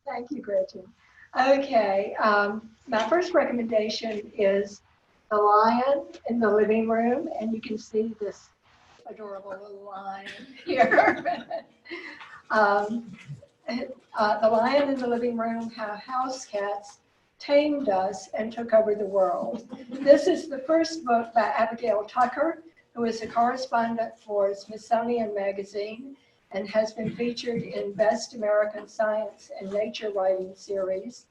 Thank you, Gretchen. Okay, my first recommendation is The Lion in the Living Room, and you can see this adorable little lion here. um, the Lion in the Living Room, How House Cats Tamed Us and Took Over the World. This is the first book by Abigail Tucker, who is a correspondent for Smithsonian Magazine and has been featured in Best American Science and Nature Writing Series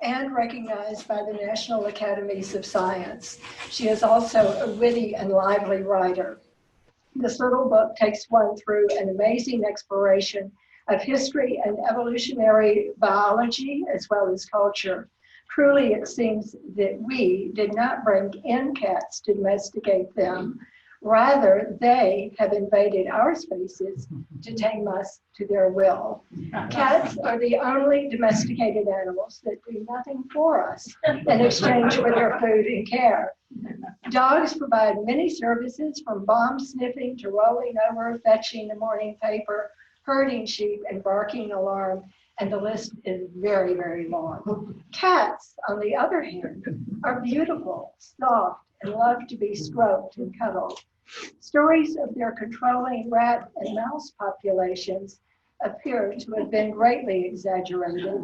and recognized by the National Academies of Science. She is also a witty and lively writer. This little book takes one through an amazing exploration of history and evolutionary biology as well as culture. Truly, it seems that we did not bring in cats to domesticate them. Rather, they have invaded our spaces to tame us to their will. Cats are the only domesticated animals that do nothing for us in exchange for their food and care. Dogs provide many services from bomb sniffing to rolling over, fetching the morning paper, herding sheep, and barking alarm, and the list is very, very long. Cats, on the other hand, are beautiful, soft, and love to be stroked and cuddled. Stories of their controlling rat and mouse populations appear to have been greatly exaggerated.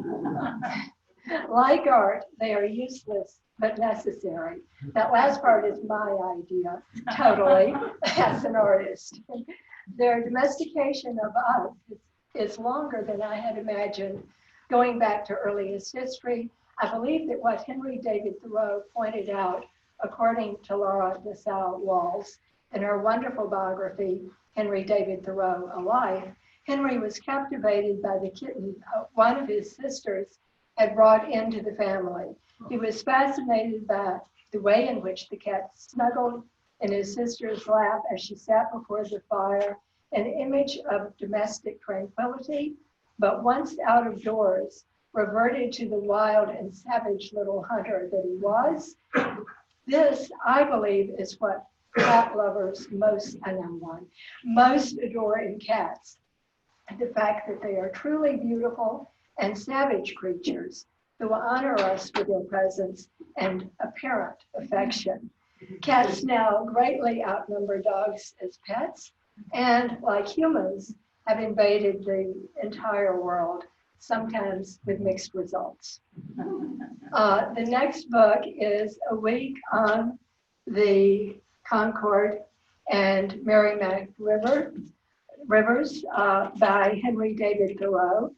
Like art, they are useless but necessary. That last part is my idea, totally, as an artist. Their domestication of us is longer than I had imagined. Going back to earliest history, I believe that what Henry David Thoreau pointed out, according to Laura Nassau Walls, in her wonderful biography, Henry David Thoreau, A Life, Henry was captivated by the kitten one of his sisters had brought into the family. He was fascinated by the way in which the cat snuggled in his sister's lap as she sat before the fire, an image of domestic tranquility, but once out of doors, reverted to the wild and savage little hunter that he was. This, I believe, is what cat lovers most adore in cats. The fact that they are truly beautiful and savage creatures who honor us with their presence and apparent affection. Cats now greatly outnumber dogs as pets, and like humans, have invaded the entire world, sometimes with mixed results. The next book is A Week on the Concord and Merrimack Rivers by Henry David Thoreau.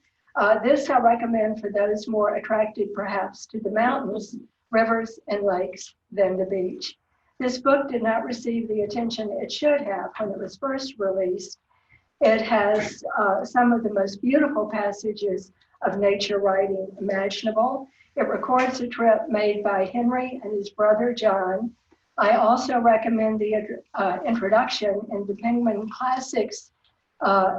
This I recommend for those more attracted perhaps to the mountains, rivers, and lakes than the beach. This book did not receive the attention it should have when it was first released. It has some of the most beautiful passages of nature writing imaginable. It records a trip made by Henry and his brother John. I also recommend the introduction in the Penguin Classics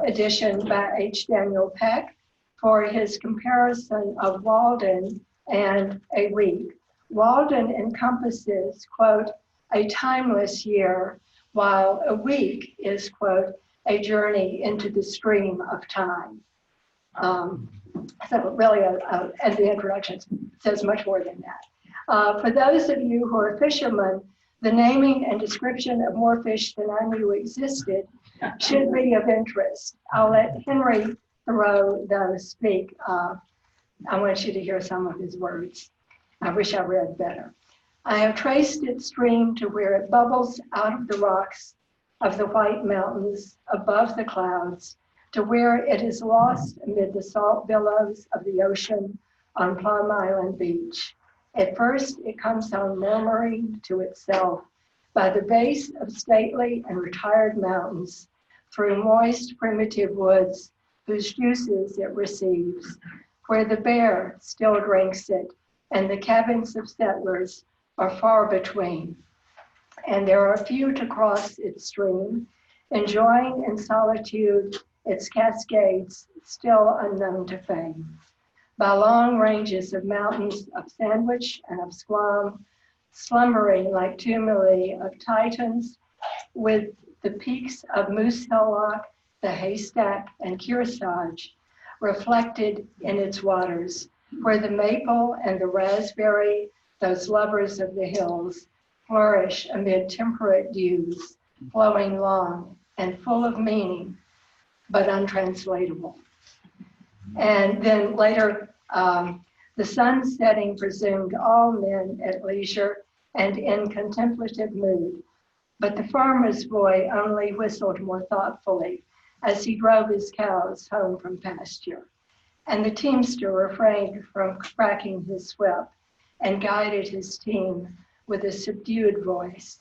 edition by H. Daniel Peck for his comparison of Walden and A Week. Walden encompasses, quote, a timeless year, while A Week is, quote, a journey into the stream of time. So really, and the introduction says much more than that. For those of you who are fishermen, the naming and description of more fish than I knew existed should be of interest. I'll let Henry Thoreau, though, speak. I want you to hear some of his words. I wish I read better. I have traced its stream to where it bubbles out of the rocks of the white mountains above the clouds, to where it is lost amid the salt billows of the ocean on Plum Island Beach. At first, it comes on murmuring to itself by the base of stately and retired mountains, through moist, primitive woods whose juices it receives, where the bear still drinks it, and the cabins of settlers are far between. And there are few to cross its stream, enjoying in solitude its cascades still unknown to fame. By long ranges of mountains of Sandwich and of Squam, slumbering like tumuli of Titans, with the peaks of Moose Hillock, the Haystack, and Kearsarge, reflected in its waters, where the maple and the raspberry, those lovers of the hills, flourish amid temperate dews, flowing long and full of meaning, but untranslatable. And then later, the sun setting presumed all men at leisure and in contemplative mood, but the farmer's boy only whistled more thoughtfully as he drove his cows home from pasture, and the teamster refrained from cracking his whip and guided his team with a subdued voice.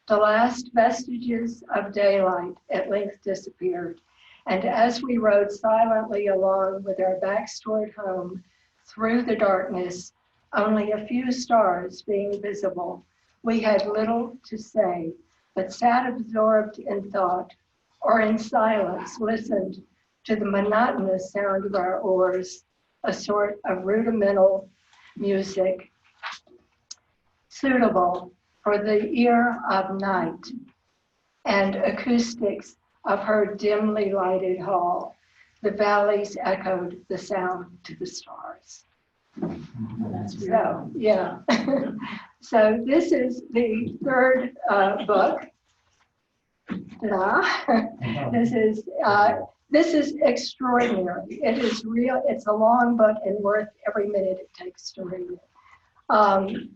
The last vestiges of daylight at length disappeared, and as we rode silently along with our backs toward home through the darkness, only a few stars being visible, we had little to say, but sat absorbed in thought, or in silence listened to the monotonous sound of our oars, a sort of rudimental music suitable for the ear of night and acoustics of her dimly lighted hall. The valleys echoed the sound to the stars. So, yeah. So this is the third book. This is extraordinary. It is real. It's a long book and worth every minute it takes to read it.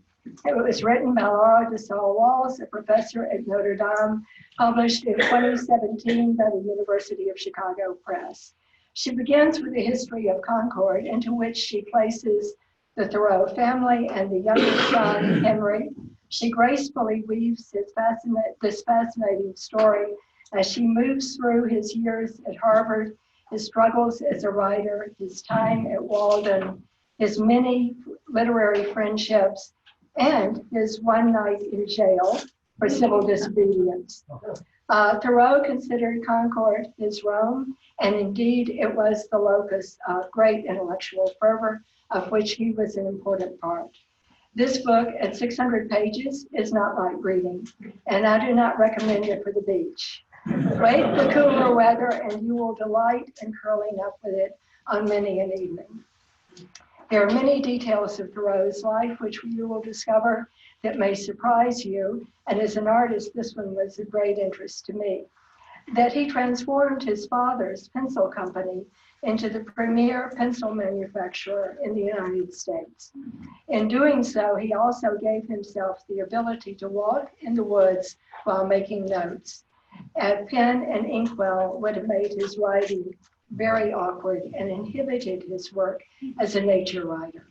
It was written by Laura de Salle-Walls, a professor at Notre Dame, published in 2017 by the University of Chicago Press. She begins with a history of Concord, into which she places the Thoreau family and the youngest son, Henry. She gracefully weaves this fascinating story as she moves through his years at Harvard, his struggles as a writer, his time at Walden, his many literary friendships, and his one night in jail for civil disobedience. Thoreau considered Concord his Rome, and indeed it was the locus of great intellectual fervor, of which he was an important part. This book at 600 pages is not light reading, and I do not recommend it for the beach. Wait the cooler weather and you will delight in curling up with it on many an evening. There are many details of Thoreau's life which you will discover that may surprise you, and as an artist, this one was of great interest to me. That he transformed his father's pencil company into the premier pencil manufacturer in the United States. In doing so, he also gave himself the ability to walk in the woods while making notes. A pen and inkwell would have made his writing very awkward and inhibited his work as a nature writer.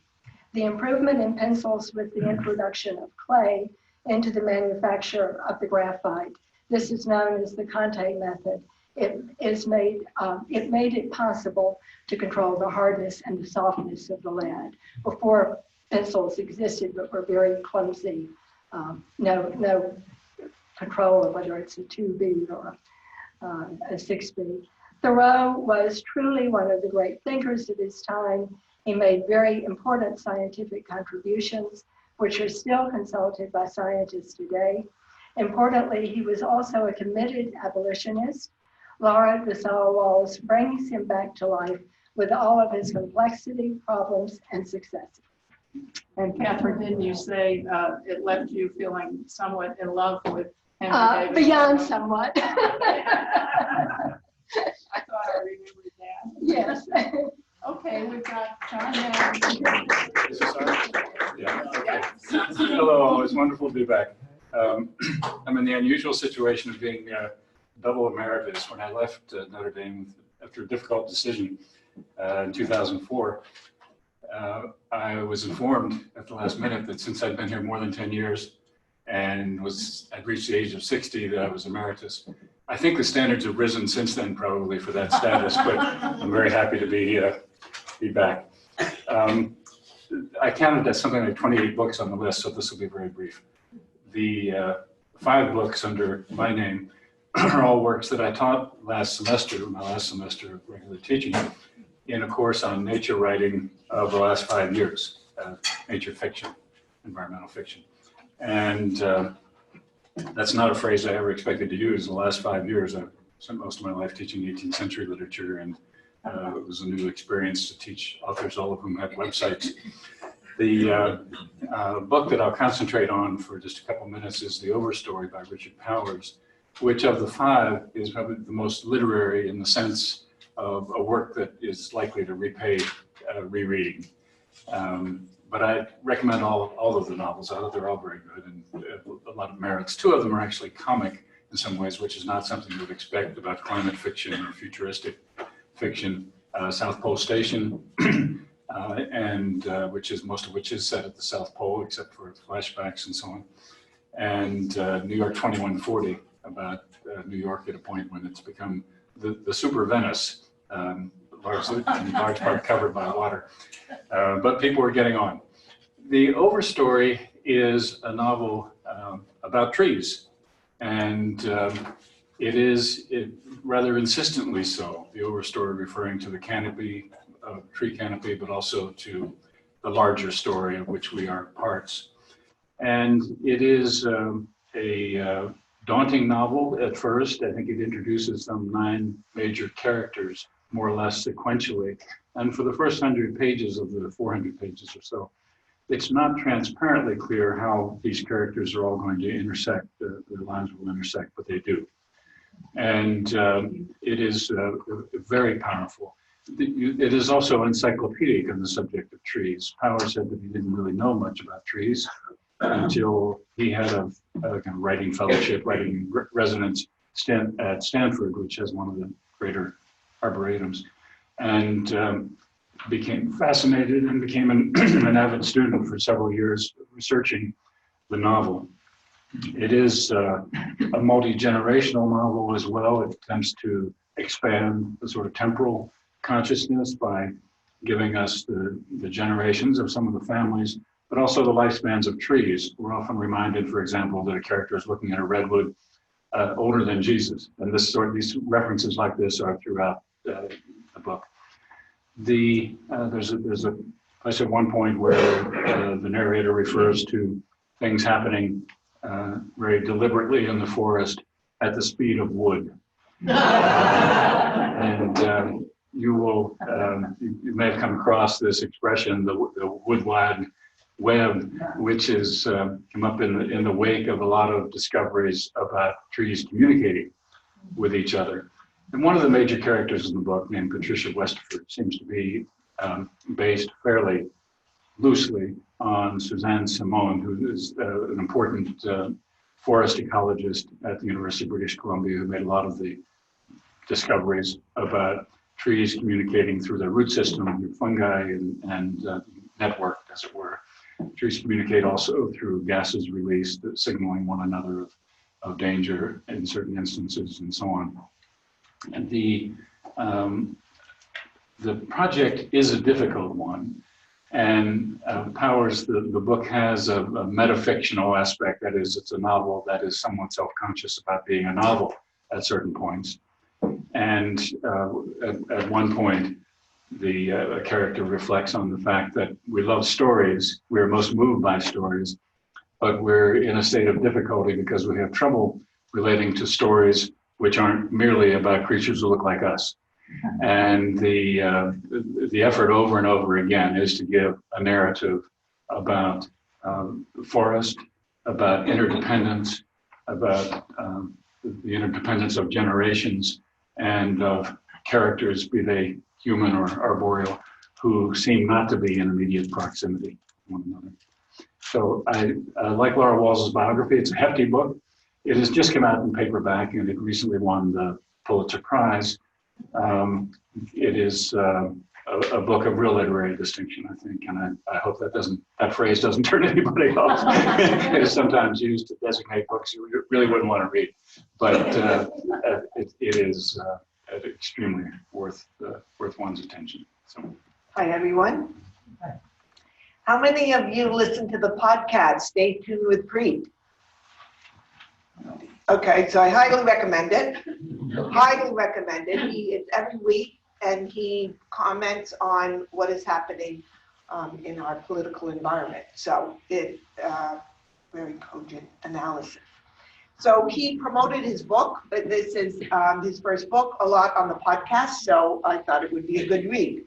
The improvement in pencils with the introduction of clay into the manufacture of the graphite. This is known as the Conte method. It made it possible to control the hardness and the softness of the lead. Before pencils existed, but were very clumsy. No control of whether it's a 2B or a 6B. Thoreau was truly one of the great thinkers of his time. He made very important scientific contributions, which are still consulted by scientists today. Importantly, he was also a committed abolitionist. Laura de Salle-Walls brings him back to life with all of his complexity, problems, and successes. And Catherine, didn't you say it left you feeling somewhat in love with Henry David? Beyond somewhat. I thought I remembered that. Yes. Okay, we've got John now. Is this on? Yeah. Okay. Hello, it's wonderful to be back. I'm in the unusual situation of being double emeritus. When I left Notre Dame after a difficult decision in 2004, I was informed at the last minute that since I'd been here more than 10 years and I'd reached the age of 60 that I was emeritus. I think the standards have risen since then probably for that status, but I'm very happy to be back. I counted that something like 28 books on the list, so this will be very brief. The 5 books under my name are all works that I taught my last semester of regular teaching, in a course on nature writing of the last 5 years, nature fiction, environmental fiction. And that's not a phrase I ever expected to use. In the last 5 years, I've spent most of my life teaching 18th century literature and It was a new experience to teach authors, all of whom had websites. The book that I'll concentrate on for just a couple minutes is The Overstory by Richard Powers, which of the five is probably the most literary in the sense of a work that is likely to repay rereading. But I recommend all of the novels. I thought they're all very good and a lot of merits. Two of them are actually comic in some ways, which is not something you would expect about climate fiction or futuristic fiction. South Pole Station, and most of which is set at the South Pole, except for flashbacks and so on. And New York 2140, about New York at a point when it's become the super Venice, largely in large part covered by water. But people are getting on. The Overstory is a novel about trees, and it is rather insistently so. The Overstory referring to the canopy, tree canopy, but also to the larger story of which we are parts. And it is a daunting novel at first. I think it introduces some 9 major characters, more or less sequentially. And for the first 100 pages of the 400 pages or so, it's not transparently clear how these characters are all going to intersect, their lives will intersect, but they do. And it is very powerful. It is also encyclopedic on the subject of trees. Powers said that he didn't really know much about trees until he had a kind of writing fellowship, writing residence at Stanford, which has one of the greater arboretums, and became fascinated and became an avid student for several years researching the novel. It is a multi-generational novel as well. It attempts to expand the sort of temporal consciousness by giving us the generations of some of the families, but also the lifespans of trees. We're often reminded, for example, that a character is looking at a redwood older than Jesus. And these references like this are throughout the book. There's a place at one point where the narrator refers to things happening very deliberately in the forest at the speed of wood. And you may have come across this expression, the woodland web, which has come up in the wake of a lot of discoveries about trees communicating with each other. And one of the major characters in the book, named Patricia Westerford, seems to be based fairly loosely on Suzanne Simon, who is an important forest ecologist at the University of British Columbia, who made a lot of the discoveries about trees communicating through their root system, through fungi and networked, as it were. Trees communicate also through gases released, signaling one another of danger in certain instances, and so on. And the project is a difficult one, and Powers, the book has a metafictional aspect. That is, it's a novel that is somewhat self-conscious about being a novel at certain points. And at one point, the character reflects on the fact that we love stories, we're most moved by stories, but we're in a state of difficulty because we have trouble relating to stories which aren't merely about creatures who look like us. And the effort over and over again is to give a narrative about the forest, about interdependence, about the interdependence of generations and of characters, be they human or arboreal, who seem not to be in immediate proximity to one another. So I like Laura Wals's biography. It's a hefty book. It has just come out in paperback, and it recently won the Pulitzer Prize. It is a book of real literary distinction, I think, and I hope that phrase doesn't turn anybody off. It is sometimes used to designate books you really wouldn't want to read, but it is extremely worth one's attention. So. Hi, everyone. How many of you listen to the podcast Stay Tuned with Preet? Okay, so I highly recommend it. Highly recommend it. It's every week, and he comments on what is happening in our political environment. So it's very cogent analysis. So he promoted his book, but this is his first book, a lot on the podcast, so I thought it would be a good read.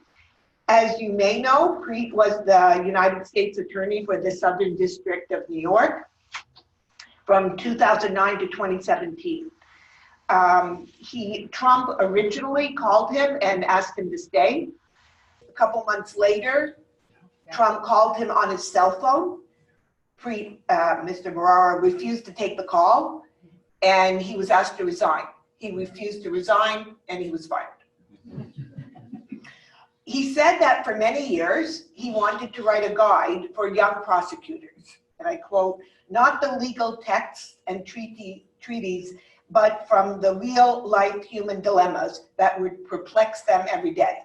As you may know, Preet was the United States Attorney for the Southern District of New York from 2009 to 2017. Trump originally called him and asked him to stay. A couple months later, Trump called him on his cell phone. Mr. Bharara refused to take the call, and he was asked to resign. He refused to resign, and he was fired. He said that for many years, he wanted to write a guide for young prosecutors, and I quote, "not the legal texts and treaties, but from the real-life human dilemmas that would perplex them every day."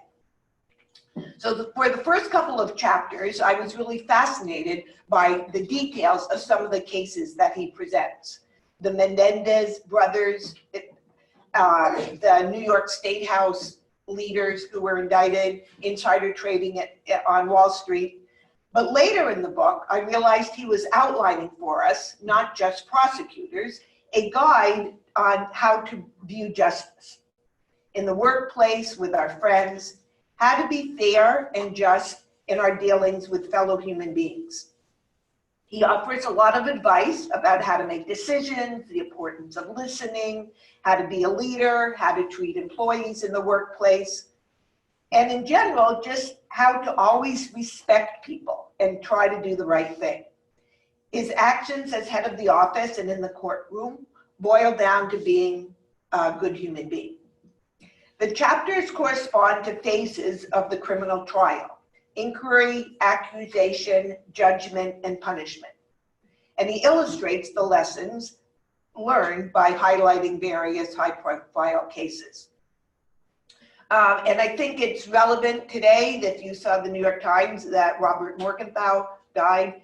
So for the first couple of chapters, I was really fascinated by the details of some of the cases that he presents. The Menendez brothers, the New York State House leaders who were indicted, insider trading on Wall Street. But later in the book, I realized he was outlining for us, not just prosecutors, a guide on how to view justice in the workplace, with our friends, how to be fair and just in our dealings with fellow human beings. He offers a lot of advice about how to make decisions, the importance of listening, how to be a leader, how to treat employees in the workplace, and in general, just how to always respect people and try to do the right thing. His actions as head of the office and in the courtroom boil down to being a good human being. The chapters correspond to phases of the criminal trial: inquiry, accusation, judgment, and punishment. And he illustrates the lessons learned by highlighting various high-profile cases. And I think it's relevant today that you saw the New York Times that Robert Morgenthau died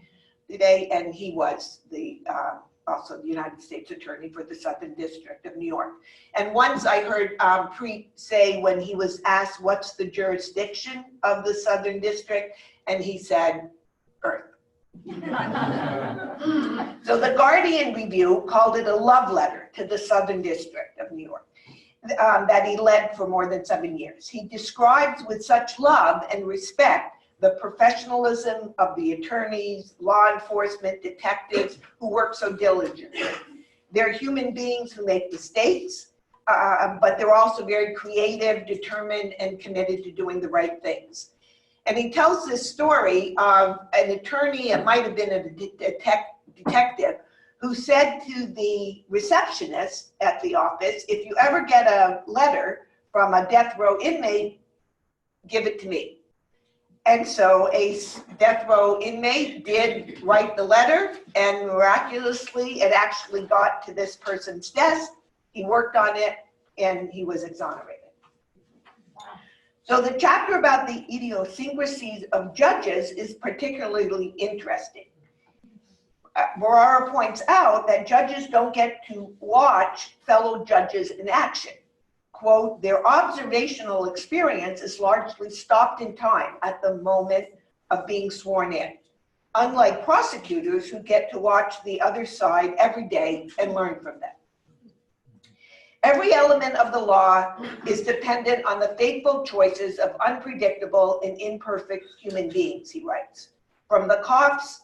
today, and he was also the United States Attorney for the Southern District of New York. And once I heard Preet say, when he was asked what's the jurisdiction of the Southern District, and he said, Earth. So the Guardian Review called it a love letter to the Southern District of New York that he led for more than 7 years. He describes with such love and respect the professionalism of the attorneys, law enforcement, detectives who work so diligently. They're human beings who make mistakes, but they're also very creative, determined, and committed to doing the right things. And he tells this story of an attorney, it might have been a detective, who said to the receptionist at the office, "if you ever get a letter from a death row inmate, give it to me." And so a death row inmate did write the letter, and miraculously it actually got to this person's desk. He worked on it, and he was exonerated. So the chapter about the idiosyncrasies of judges is particularly interesting. Bharara points out that judges don't get to watch fellow judges in action. Quote, "their observational experience is largely stopped in time at the moment of being sworn in, unlike prosecutors who get to watch the other side every day and learn from them. Every element of the law is dependent on the fateful choices of unpredictable and imperfect human beings," he writes, "from the cops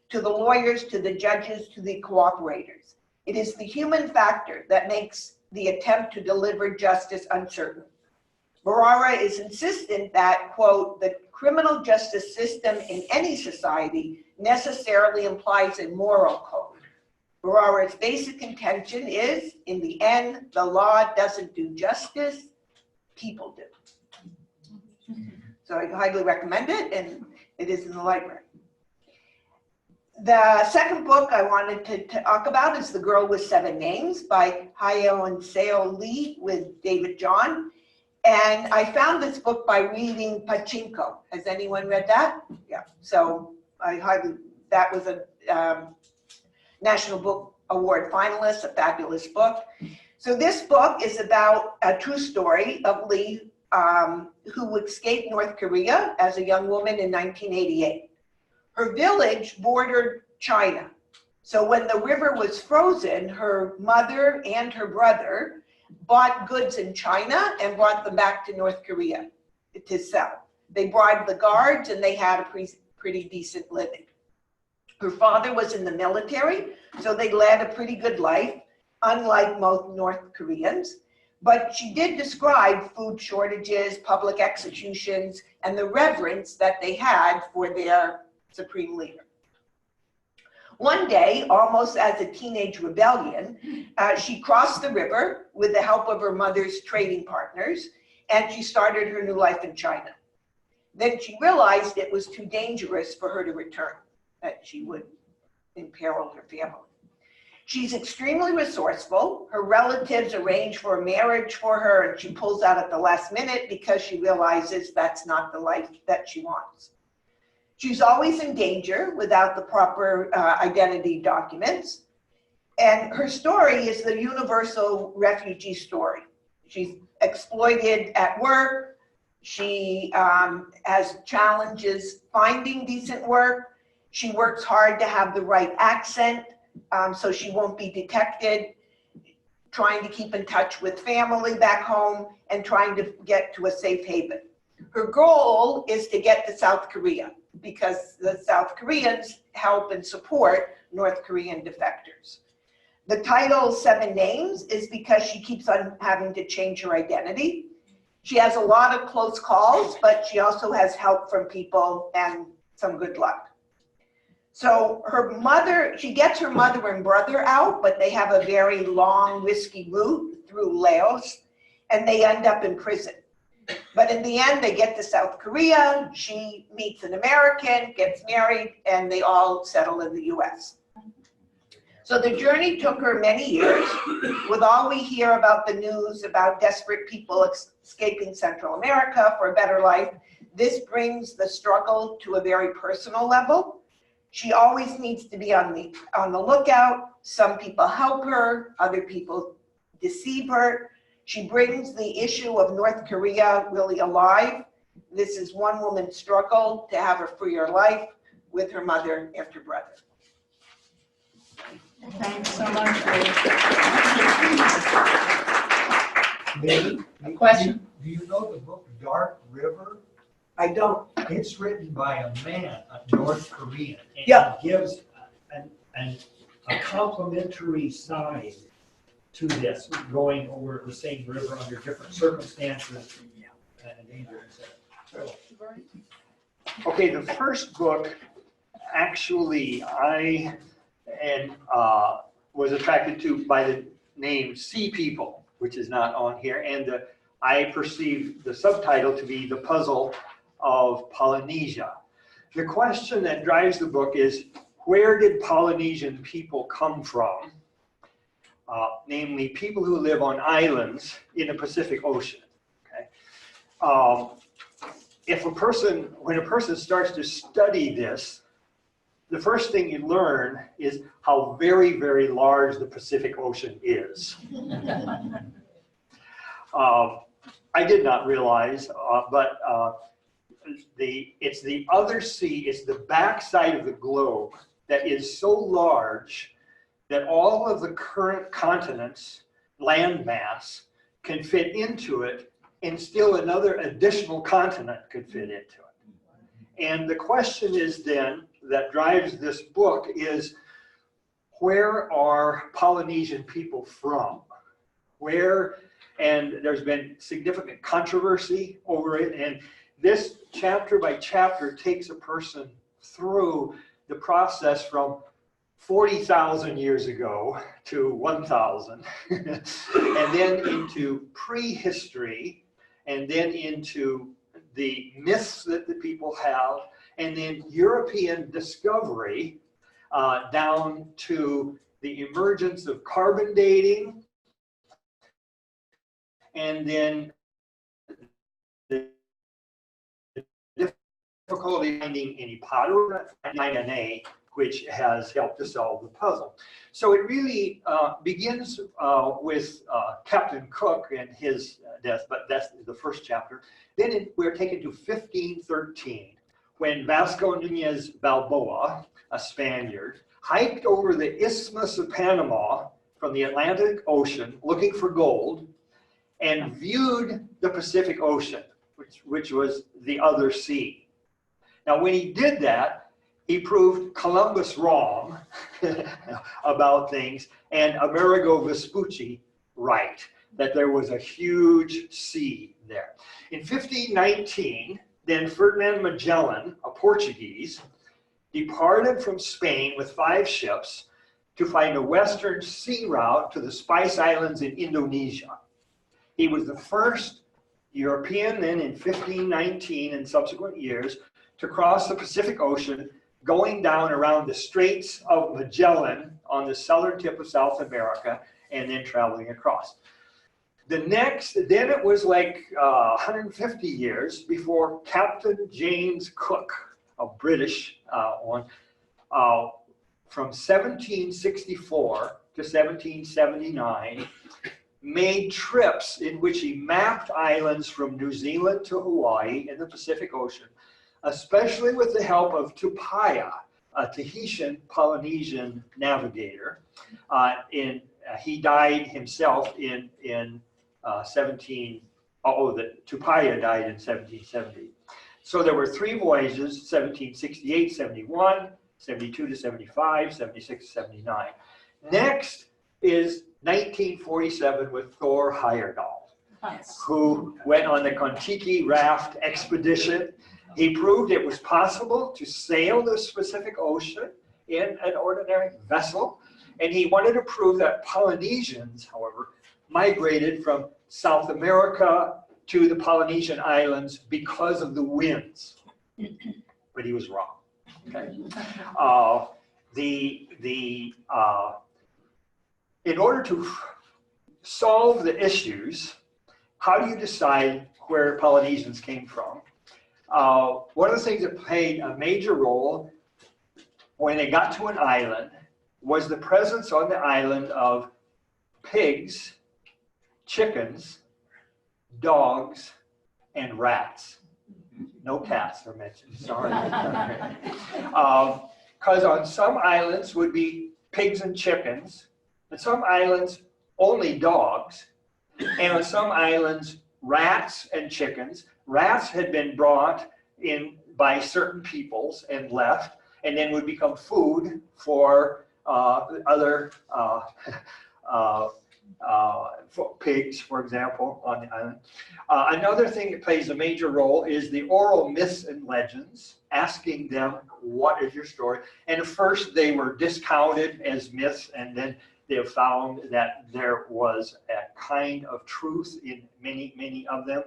to the lawyers to the judges to the cooperators. It is the human factor that makes the attempt to deliver justice uncertain." Bharara is insistent that, quote, "the criminal justice system in any society necessarily implies a moral code. Bharara's basic contention is, in the end, the law doesn't do justice, people do." So I highly recommend it, and it is in the library. The second book I wanted to talk about is The Girl with Seven Names by Hyo and Seo Lee with David John. And I found this book by reading Pachinko. Has anyone read that? Yeah. So that was a National Book Award finalist, a fabulous book. So this book is about a true story of Lee, who escaped North Korea as a young woman in 1988. Her village bordered China, So when the river was frozen, her mother and her brother bought goods in China and brought them back to North Korea to sell. They bribed the guards and they had a pretty decent living. Her father was in the military, so they led a pretty good life, unlike most North Koreans. But she did describe food shortages, public executions, and the reverence that they had for their supreme leader. One day, almost as a teenage rebellion, she crossed the river with the help of her mother's trading partners, and she started her new life in China. Then she realized it was too dangerous for her to return, that she would imperil her family. She's extremely resourceful. Her relatives arrange for a marriage for her, and she pulls out at the last minute because she realizes that's not the life that she wants. She's always in danger without the proper identity documents. And her story is the universal refugee story. She's exploited at work. She has challenges finding decent work. She works hard to have the right accent so she won't be detected, trying to keep in touch with family back home, and trying to get to a safe haven. Her goal is to get to South Korea because the South Koreans help and support North Korean defectors. The title 7 Names is because she keeps on having to change her identity. She has a lot of close calls, but she also has help from people and some good luck. So she gets her mother and brother out, but they have a very long, risky route through Laos, and they end up in prison. But in the end, they get to South Korea, she meets an American, gets married, and they all settle in the US. So the journey took her many years. With all we hear about the news about desperate people escaping Central America for a better life, this brings the struggle to a very personal level. She always needs to be on the lookout. Some people help her, other people deceive her. She brings the issue of North Korea really alive. This is one woman's struggle to have a freer life with her mother and her brother. Thanks so much. Maybe, A question? Do you know the book Dark River? I don't. It's written by a man, a North Korean. And Yeah. it gives a complementary side to this, going over the same river under different circumstances and dangers. Okay, the first book, actually, I was attracted to by the name Sea People, which is not on here, and I perceived the subtitle to be The Puzzle of Polynesia. The question that drives the book is, where did Polynesian people come from? Namely, people who live on islands in the Pacific Ocean. Okay? When a person starts to study this, the first thing you learn is how very, very large the Pacific Ocean is. I did not realize, but it's the other sea, it's the backside of the globe that is so large that all of the current continents, land mass, can fit into it, and still another additional continent could fit into it. And the question is then, that drives this book is, where are Polynesian people from? Where, and there's been significant controversy over it, and this chapter by chapter takes a person through the process from 40,000 years ago to 1,000, and then into prehistory, and then into the myths that the people have, and then European discovery down to the emergence of carbon dating, and then the difficulty finding any pottery, DNA, which has helped to solve the puzzle. So it really begins with Captain Cook and his death, but that's the first chapter. Then we're taken to 1513, when Vasco Nunez Balboa, a Spaniard, hiked over the Isthmus of Panama from the Atlantic Ocean looking for gold and viewed the Pacific Ocean, which was the other sea. Now, when he did that, he proved Columbus wrong about things and Amerigo Vespucci right, that there was a huge sea there. In 1519, then Ferdinand Magellan, a Portuguese, departed from Spain with 5 ships to find a western sea route to the Spice Islands in Indonesia. He was the first European then in 1519 and subsequent years to cross the Pacific Ocean, going down around the Straits of Magellan on the southern tip of South America and then traveling across. Then it was like 150 years before Captain James Cook, a British one, from 1764 to 1779, made trips in which he mapped islands from New Zealand to Hawaii in the Pacific Ocean, especially with the help of Tupaya, a Tahitian Polynesian navigator. He died himself in Tupaya died in 1770. So there were 3 voyages, 1768, 71, 72 to 75, 76 to 79. Next is 1947 with Thor Heyerdahl, who went on the Kon-Tiki raft expedition. He proved it was possible to sail the Pacific Ocean in an ordinary vessel, and he wanted to prove that Polynesians, however, migrated from South America to the Polynesian islands because of the winds. But he was wrong. Okay. In order to solve the issues, how do you decide where Polynesians came from? One of the things that played a major role when they got to an island was the presence on the island of pigs, chickens, dogs, and rats. No cats are mentioned, sorry. Because on some islands would be pigs and chickens, and some islands only dogs, and on some islands rats and chickens. Rats had been brought in by certain peoples and left, and then would become food for other for pigs, for example, on the island. Another thing that plays a major role is the oral myths and legends, asking them, what is your story? And at first they were discounted as myths, and then they have found that there was a kind of truth in many, many of them.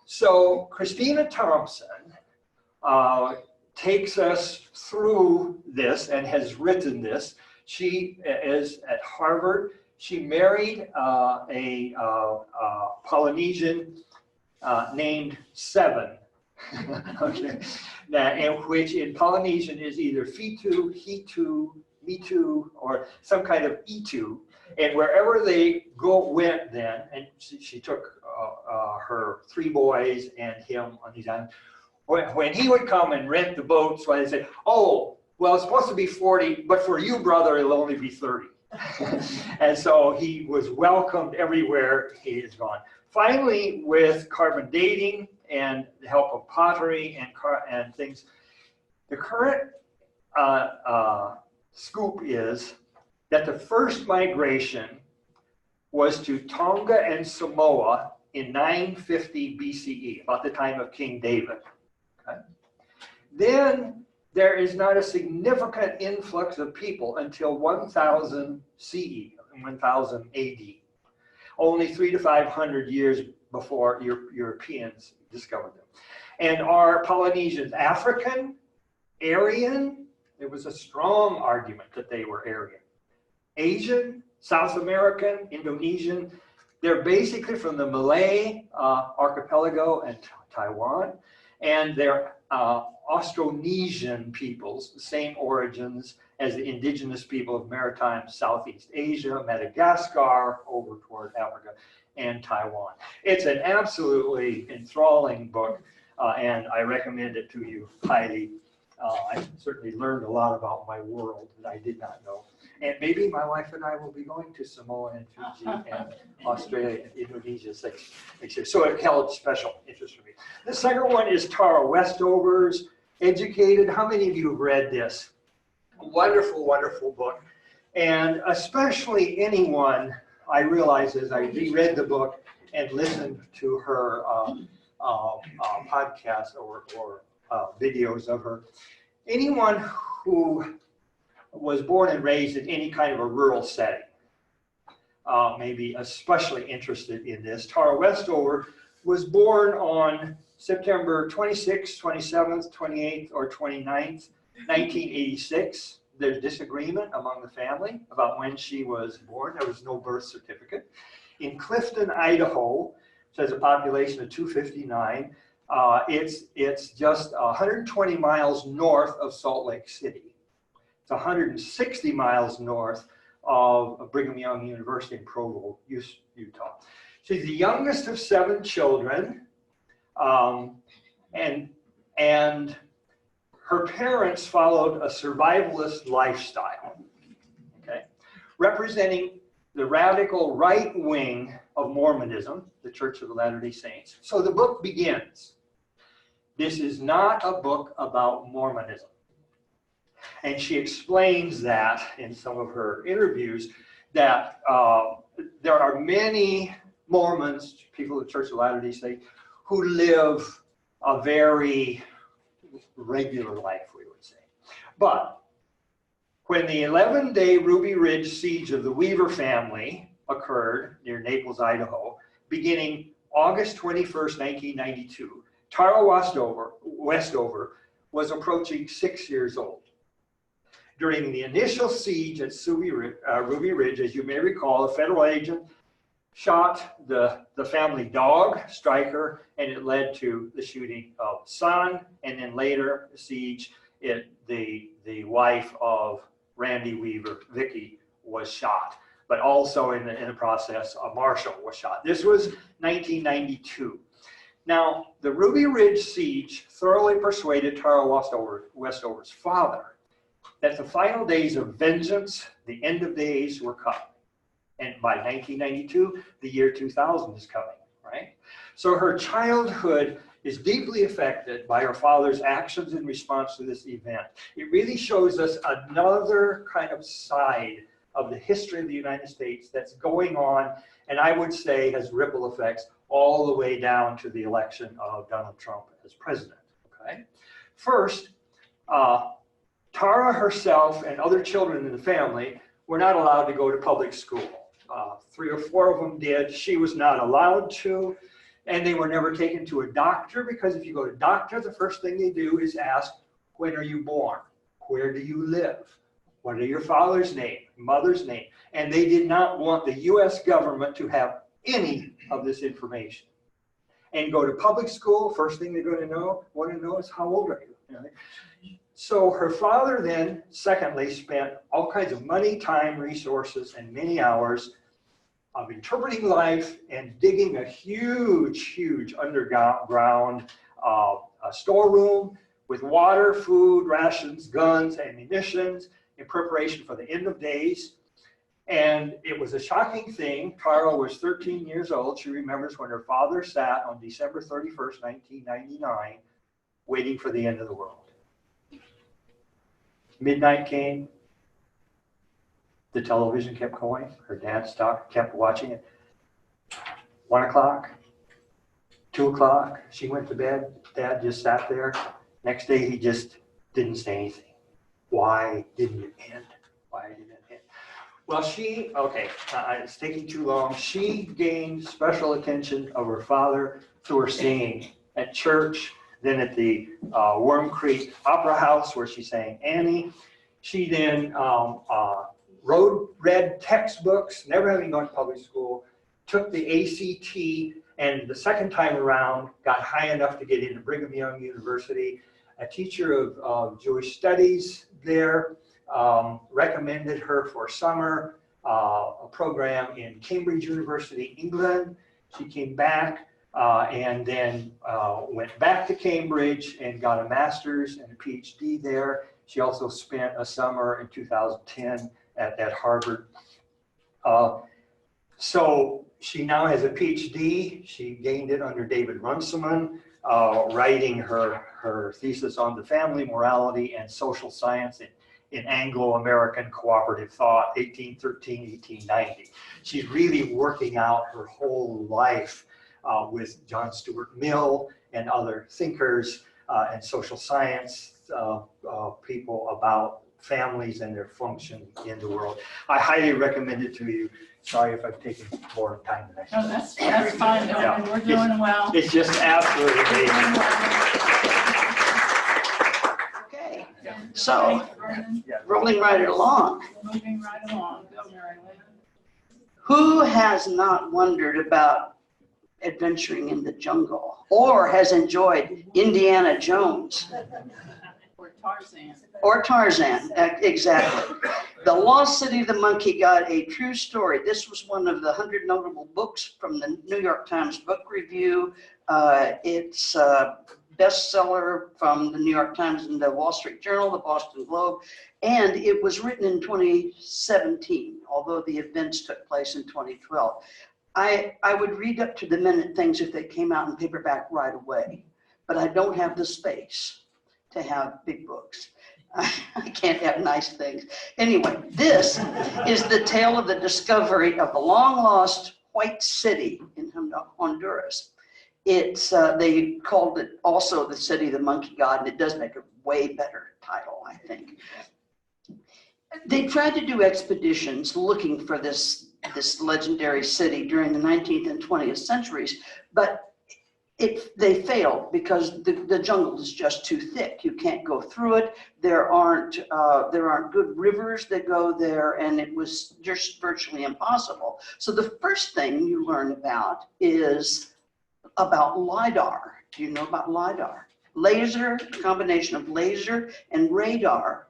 So Christina Thompson takes us through this and has written this. She is at Harvard. She married a Polynesian named Seven, okay, which in Polynesian is either Fitu, Hitu, Mitu, or some kind of Itu. And wherever they went then, and she took her 3 boys and him on these islands, when he would come and rent the boats, they say, oh, well, it's supposed to be 40, but for you, brother, it'll only be 30. And so he was welcomed everywhere he has gone. Finally, with carbon dating and the help of pottery and things, the current scoop is that the first migration was to Tonga and Samoa in 950 BCE, about the time of King David. Okay? Then there is not a significant influx of people until 1000 CE, 1000 AD. Only 300 to 500 years before Europeans discovered them. And are Polynesians African, Aryan? There was a strong argument that they were Aryan. Asian, South American, Indonesian. They're basically from the Malay archipelago and Taiwan. And they're Austronesian peoples, the same origins as the indigenous people of maritime Southeast Asia, Madagascar, over toward Africa, and Taiwan. It's an absolutely enthralling book. and I recommend it to you highly. I certainly learned a lot about my world that I did not know. And maybe my wife and I will be going to Samoa and Fiji and Australia and Indonesia next year. So it held special interest for me. The second one is Tara Westover's Educated. How many of you have read this? Wonderful, wonderful book. And especially anyone, I realize as I reread the book and listened to her podcast or videos of her, anyone who was born and raised in any kind of a rural setting may be especially interested in this. Tara Westover was born on September 26th, 27th, 28th, or 29th, 1986. There's disagreement among the family about when she was born. There was no birth certificate. In Clifton, Idaho, which has a population of 259, it's just 120 miles north of Salt Lake City. It's 160 miles north of Brigham Young University in Provo, Utah. She's the youngest of 7 children, and her parents followed a survivalist lifestyle, okay, representing the radical right wing of Mormonism, the Church of the Latter-day Saints. So the book begins. This is not a book about Mormonism. And she explains that in some of her interviews, that there are many Mormons, people of the Church of Latter-day Saints, who live a very regular life, we would say. But when the 11-day Ruby Ridge siege of the Weaver family occurred near Naples, Idaho, beginning August 21st, 1992, Tara Westover was approaching 6 years old. During the initial siege at Ruby Ridge, as you may recall, a federal agent shot the family dog, Stryker, and it led to the shooting of son, and then later the siege, the wife of Randy Weaver, Vicky, was shot. But also in the process, Marshall was shot. This was 1992. Now, the Ruby Ridge siege thoroughly persuaded Tara Westover's father that the final days of vengeance, the end of days, were coming. And by 1992, the year 2000 is coming, right? So her childhood is deeply affected by her father's actions in response to this event. It really shows us another kind of side of the history of the United States that's going on, and I would say has ripple effects all the way down to the election of Donald Trump as president, okay? First, Tara herself and other children in the family were not allowed to go to public school. 3 or 4 of them did. She was not allowed to, and they were never taken to a doctor, because if you go to a doctor, the first thing they do is ask, when are you born? Where do you live? What are your father's name, mother's name? And they did not want the US government to have any of this information. And go to public school, first thing they're going to want to know is, how old are you? So her father then, secondly, spent all kinds of money, time, resources, and many hours of interpreting life and digging a huge underground storeroom with water, food, rations, guns, ammunition in preparation for the end of days. And it was a shocking thing. Tara was 13 years old. She remembers when her father sat on December 31st, 1999, waiting for the end of the world. Midnight came. The television kept going. Her dad kept watching it. 1 o'clock, 2 o'clock, she went to bed. Dad just sat there. Next day, he just didn't say anything. Why didn't it end? Why didn't it end? Well, it's taking too long. She gained special attention of her father through her singing at church, then at the Worm Creek Opera House where she sang Annie. She then read textbooks, never having gone to public school, took the ACT, and the second time around got high enough to get into Brigham Young University. A teacher of Jewish studies there recommended her for summer, a program in Cambridge University, England. She came back, and then went back to Cambridge and got a master's and a PhD there. She also spent a summer in 2010 at Harvard. So she now has a PhD. She gained it under David Runciman, writing her thesis on the family, morality, and social science in Anglo-American cooperative thought, 1813, 1890. She's really working out her whole life with John Stuart Mill and other thinkers and social science people about families and their function in the world. I highly recommend it to you. Sorry if I've taken more time than I should. No, that's fine, Yeah. we're doing well. It's just absolutely amazing. Okay, so rolling right along. Moving right along, go Mary Lou. Who has not wondered about adventuring in the jungle or has enjoyed Indiana Jones Or Tarzan. or Tarzan? Exactly. The Lost City of the Monkey God, a true story. This was one of the 100 notable books from the New York Times Book Review. It's a bestseller from the New York Times and the Wall Street Journal, the Boston Globe, and it was written in 2017, although the events took place in 2012. I would read up to the minute things if they came out in paperback right away, but I don't have the space to have big books. I can't have nice things. Anyway, this is the tale of the discovery of the long-lost White City in Honduras. It's they called it also the City of the Monkey God, and it does make a way better title, I think. They tried to do expeditions looking for this legendary city during the 19th and 20th centuries, but they failed because the jungle is just too thick. You can't go through it. There aren't good rivers that go there, and it was just virtually impossible. So the first thing you learn about is about LIDAR. Do you know about LIDAR? Laser, a combination of laser and radar,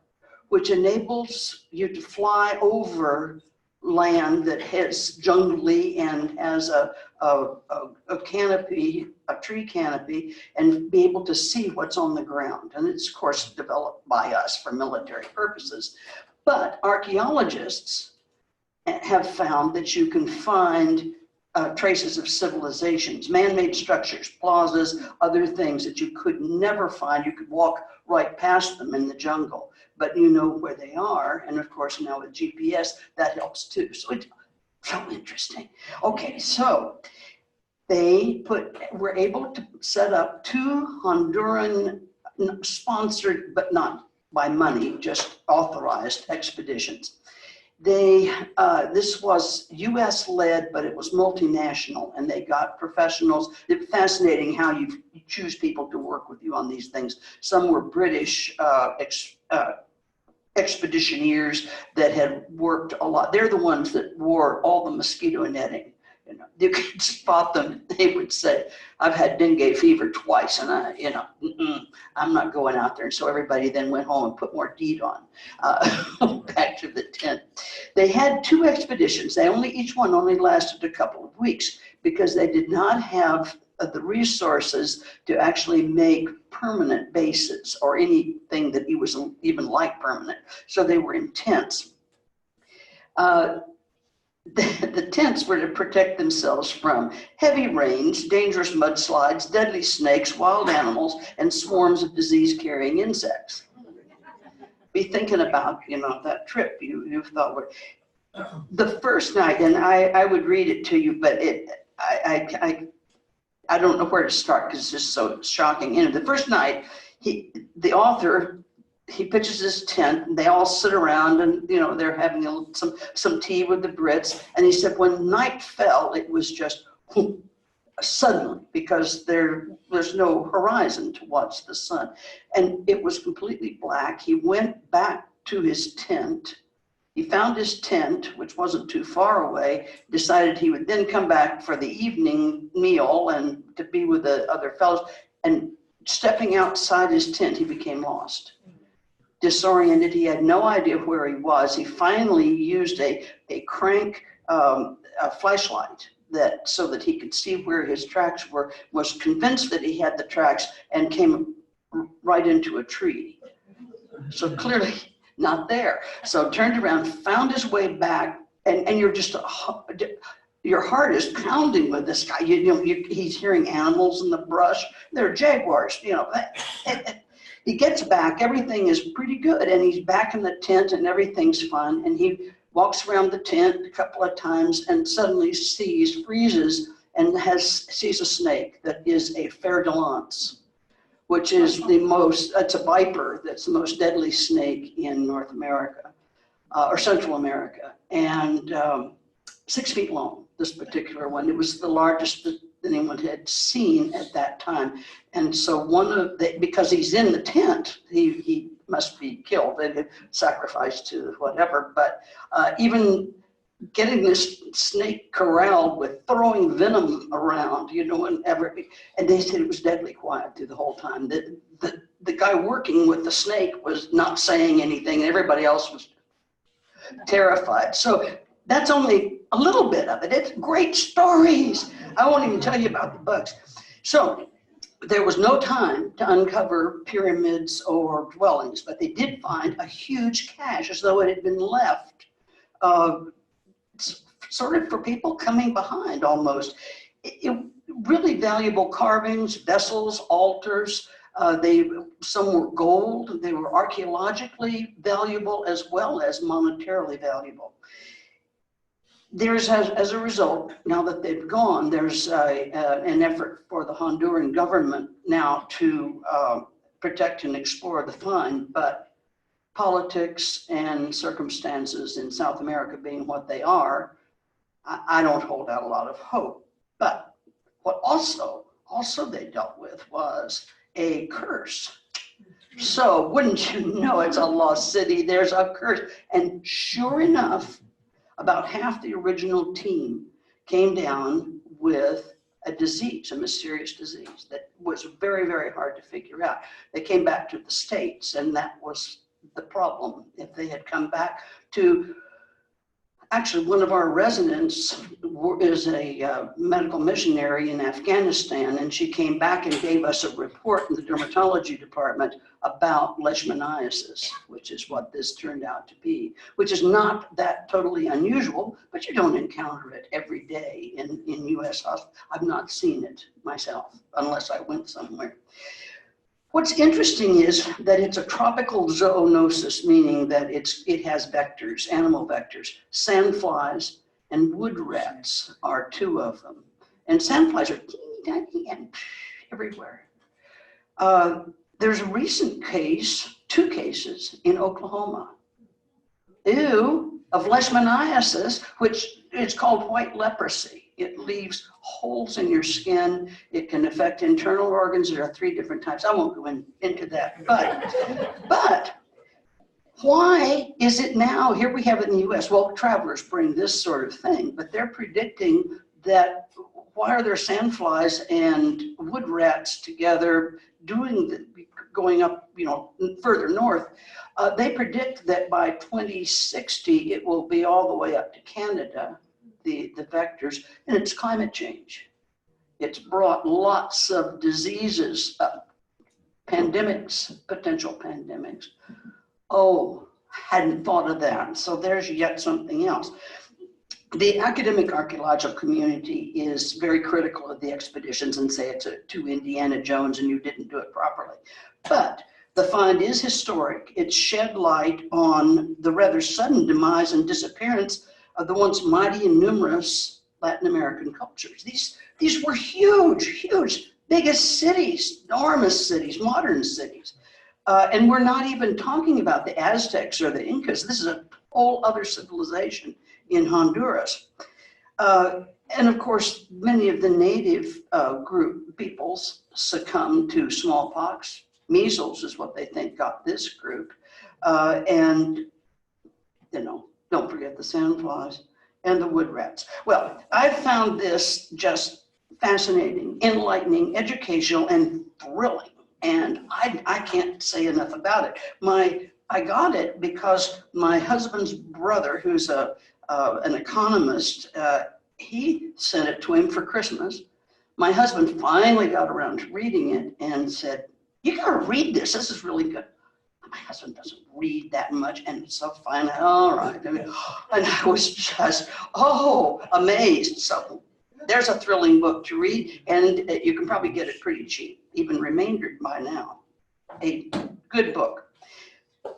which enables you to fly over land that is jungly and has a canopy, a tree canopy, and be able to see what's on the ground. And it's, of course, developed by us for military purposes. But archaeologists have found that you can find traces of civilizations, man-made structures, plazas, other things that you could never find. You could walk right past them in the jungle, but you know where they are. And of course, now with GPS, that helps too. So it's so interesting. Okay, so they were able to set up 2 Honduran sponsored, but not by money, just authorized expeditions. This was US led, but it was multinational, and they got professionals. It's fascinating how you choose people to work with you on these things. Some were British expeditioneers that had worked a lot. They're the ones that wore all the mosquito netting. You know, you could spot them. They would say, "I've had dengue fever twice, and I'm not going out there." And so everybody then went home and put more DEET on back to the tent. They had 2 expeditions. Each one only lasted a couple of weeks because they did not have the resources to actually make permanent bases or anything that was even like permanent. So they were in tents. The tents were to protect themselves from heavy rains, dangerous mudslides, deadly snakes, wild animals, and swarms of disease-carrying insects. Be thinking about, that trip you thought. The first night, and I would read it to you, but I don't know where to start because it's just so shocking. And the first night, the author, he pitches his tent, and they all sit around, and they're having some tea with the Brits. And he said when night fell, it was just suddenly, because there's no horizon to watch the sun, and it was completely black. He went back to his tent. He found his tent, which wasn't too far away, decided he would then come back for the evening meal and to be with the other fellows. And stepping outside his tent, he became lost. Disoriented, he had no idea where he was. He finally used a crank flashlight that so that he could see where his tracks were, was convinced that he had the tracks and came right into a tree. So clearly not there. So turned around, found his way back, and you're just, your heart is pounding with this guy. He's hearing animals in the brush. They're jaguars, He gets back, everything is pretty good, and he's back in the tent and everything's fine, and he walks around the tent a couple of times and suddenly freezes, and sees a snake that is a fer de lance, which is it's a viper that's the most deadly snake in North America, or Central America, and 6 feet long, this particular one. It was the largest that anyone had seen at that time. And so because he's in the tent, he must be killed, sacrificed to whatever, but even getting this snake corralled with throwing venom around, and they said it was deadly quiet through the whole time. The guy working with the snake was not saying anything, and everybody else was terrified. So that's only a little bit of it. It's great stories. I won't even tell you about the bugs. So there was no time to uncover pyramids or dwellings, but they did find a huge cache as though it had been left sort of for people coming behind almost. Really valuable carvings, vessels, altars. Some were gold. They were archaeologically valuable as well as monetarily valuable. There's, as a result, now that they've gone, there's an effort for the Honduran government now to protect and explore the find, but politics and circumstances in South America being what they are, I don't hold out a lot of hope. But what also they dealt with was a curse. So wouldn't you know, it's a lost city, there's a curse. And sure enough, about half the original team came down with a disease, a mysterious disease that was very, very hard to figure out. They came back to the States, and that was the problem. If they had come back to, actually, one of our residents is a medical missionary in Afghanistan, and she came back and gave us a report in the dermatology department about leishmaniasis, which is what this turned out to be, which is not that totally unusual, but you don't encounter it every day in U.S. hospitals. I've not seen it myself, unless I went somewhere. What's interesting is that it's a tropical zoonosis, meaning that it has vectors, animal vectors. Sandflies and wood rats are two of them. And sandflies are teeny tiny and everywhere. There's a recent case, 2 cases in Oklahoma. Of leishmaniasis, which is called white leprosy. It leaves holes in your skin. It can affect internal organs. There are 3 different types. I won't go into that. But why is it now? Here we have it in the US. Well, travelers bring this sort of thing, but they're predicting that why are there sandflies and wood rats together going up, further north? They predict that by 2060, it will be all the way up to Canada, the vectors, and it's climate change. It's brought lots of diseases, pandemics, potential pandemics. Oh, hadn't thought of that. So there's yet something else. The academic archaeological community is very critical of the expeditions and say it's to Indiana Jones and you didn't do it properly. But the find is historic. It shed light on the rather sudden demise and disappearance of the once mighty and numerous Latin American cultures. These were huge, biggest cities, enormous cities, modern cities. And we're not even talking about the Aztecs or the Incas. This is a whole other civilization in Honduras. And of course, many of the native peoples succumbed to smallpox. Measles is what they think got this group. And, don't forget the sandflies and the wood rats. Well, I found this just fascinating, enlightening, educational, and thrilling. And I can't say enough about it. I got it because my husband's brother, who's an economist, he sent it to him for Christmas. My husband finally got around to reading it and said, "You gotta read this. This is really good." My husband doesn't read that much, and so finally, all right. And I was just, amazed. So there's a thrilling book to read, and you can probably get it pretty cheap, even remaindered by now. A good book.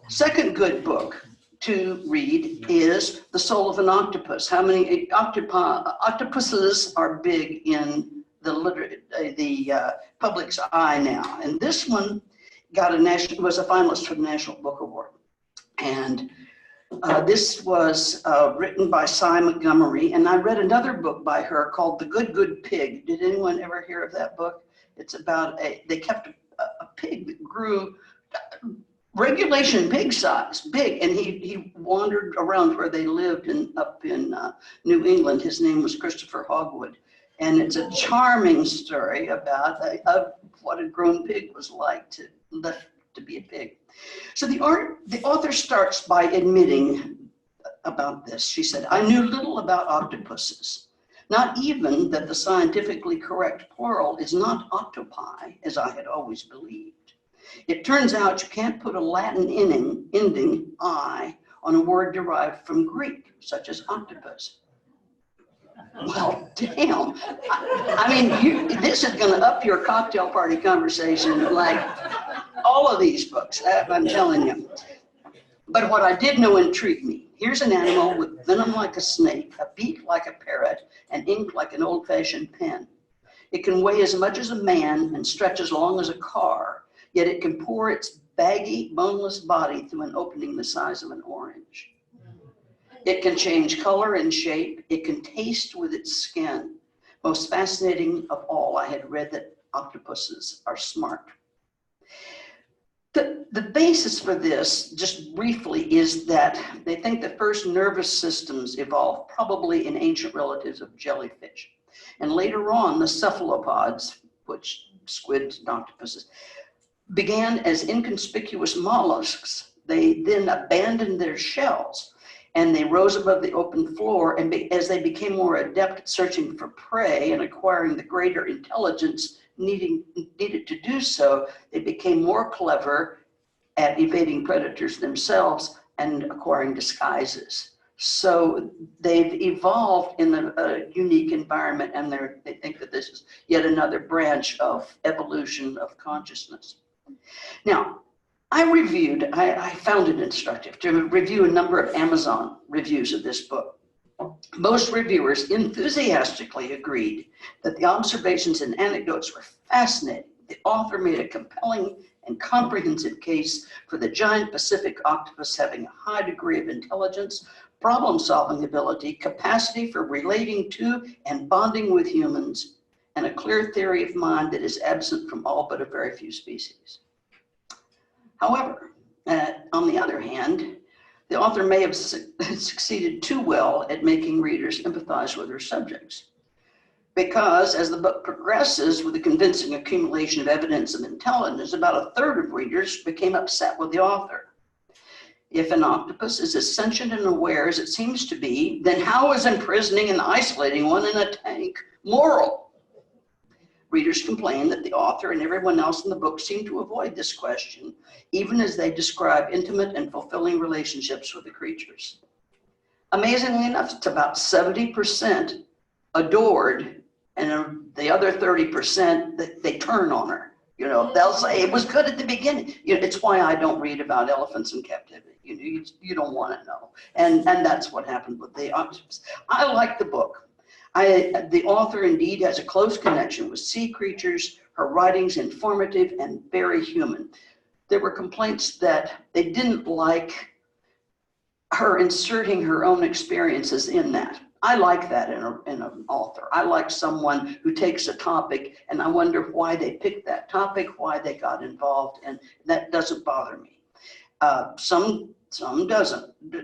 Second good book to read is The Soul of an Octopus. How many octopuses are big in the public's eye now? And this one was a finalist for the National Book Award. And this was written by Cy Montgomery, and I read another book by her called The Good, Good Pig. Did anyone ever hear of that book? It's about they kept a pig that grew regulation pig size, big, and he wandered around where they lived up in New England. His name was Christopher Hogwood, and it's a charming story about what a grown pig was like to be a pig. So the author starts by admitting about this. She said, "I knew little about octopuses, not even that the scientifically correct plural is not octopi, as I had always believed. It turns out you can't put a Latin ending I on a word derived from Greek, such as octopus." Well, damn. I mean, this is going to up your cocktail party conversation like all of these books, I'm telling you. But what I did know intrigued me. Here's an animal with venom like a snake, a beak like a parrot, and ink like an old-fashioned pen. It can weigh as much as a man and stretch as long as a car, yet it can pour its baggy, boneless body through an opening the size of an orange. It can change color and shape. It can taste with its skin. Most fascinating of all, I had read that octopuses are smart. The basis for this, just briefly, is that they think the first nervous systems evolved probably in ancient relatives of jellyfish. And later on, the cephalopods, which squids and octopuses, began as inconspicuous mollusks. They then abandoned their shells and they rose above the open floor, and as they became more adept at searching for prey and acquiring the greater intelligence needed to do so, they became more clever at evading predators themselves and acquiring disguises. So they've evolved in a unique environment, and they think that this is yet another branch of evolution of consciousness. Now, I found it instructive to review a number of Amazon reviews of this book. Most reviewers enthusiastically agreed that the observations and anecdotes were fascinating. The author made a compelling and comprehensive case for the giant Pacific octopus having a high degree of intelligence, problem-solving ability, capacity for relating to and bonding with humans, and a clear theory of mind that is absent from all but a very few species. However, on the other hand, the author may have succeeded too well at making readers empathize with her subjects. Because as the book progresses with a convincing accumulation of evidence of intelligence, about a third of readers became upset with the author. If an octopus is as sentient and aware as it seems to be, then how is imprisoning and isolating one in a tank moral? Readers complain that the author and everyone else in the book seem to avoid this question, even as they describe intimate and fulfilling relationships with the creatures. Amazingly enough, it's about 70% adored, and the other 30%, they turn on her. You know, they'll say it was good at the beginning. You know, it's why I don't read about elephants in captivity. You know, you don't want to know. And that's what happened with the octopus. I like the book. The author indeed has a close connection with sea creatures. Her writing's informative and very human. There were complaints that they didn't like her inserting her own experiences in that. I like that in an author. I like someone who takes a topic and I wonder why they picked that topic, why they got involved, and that doesn't bother me. Some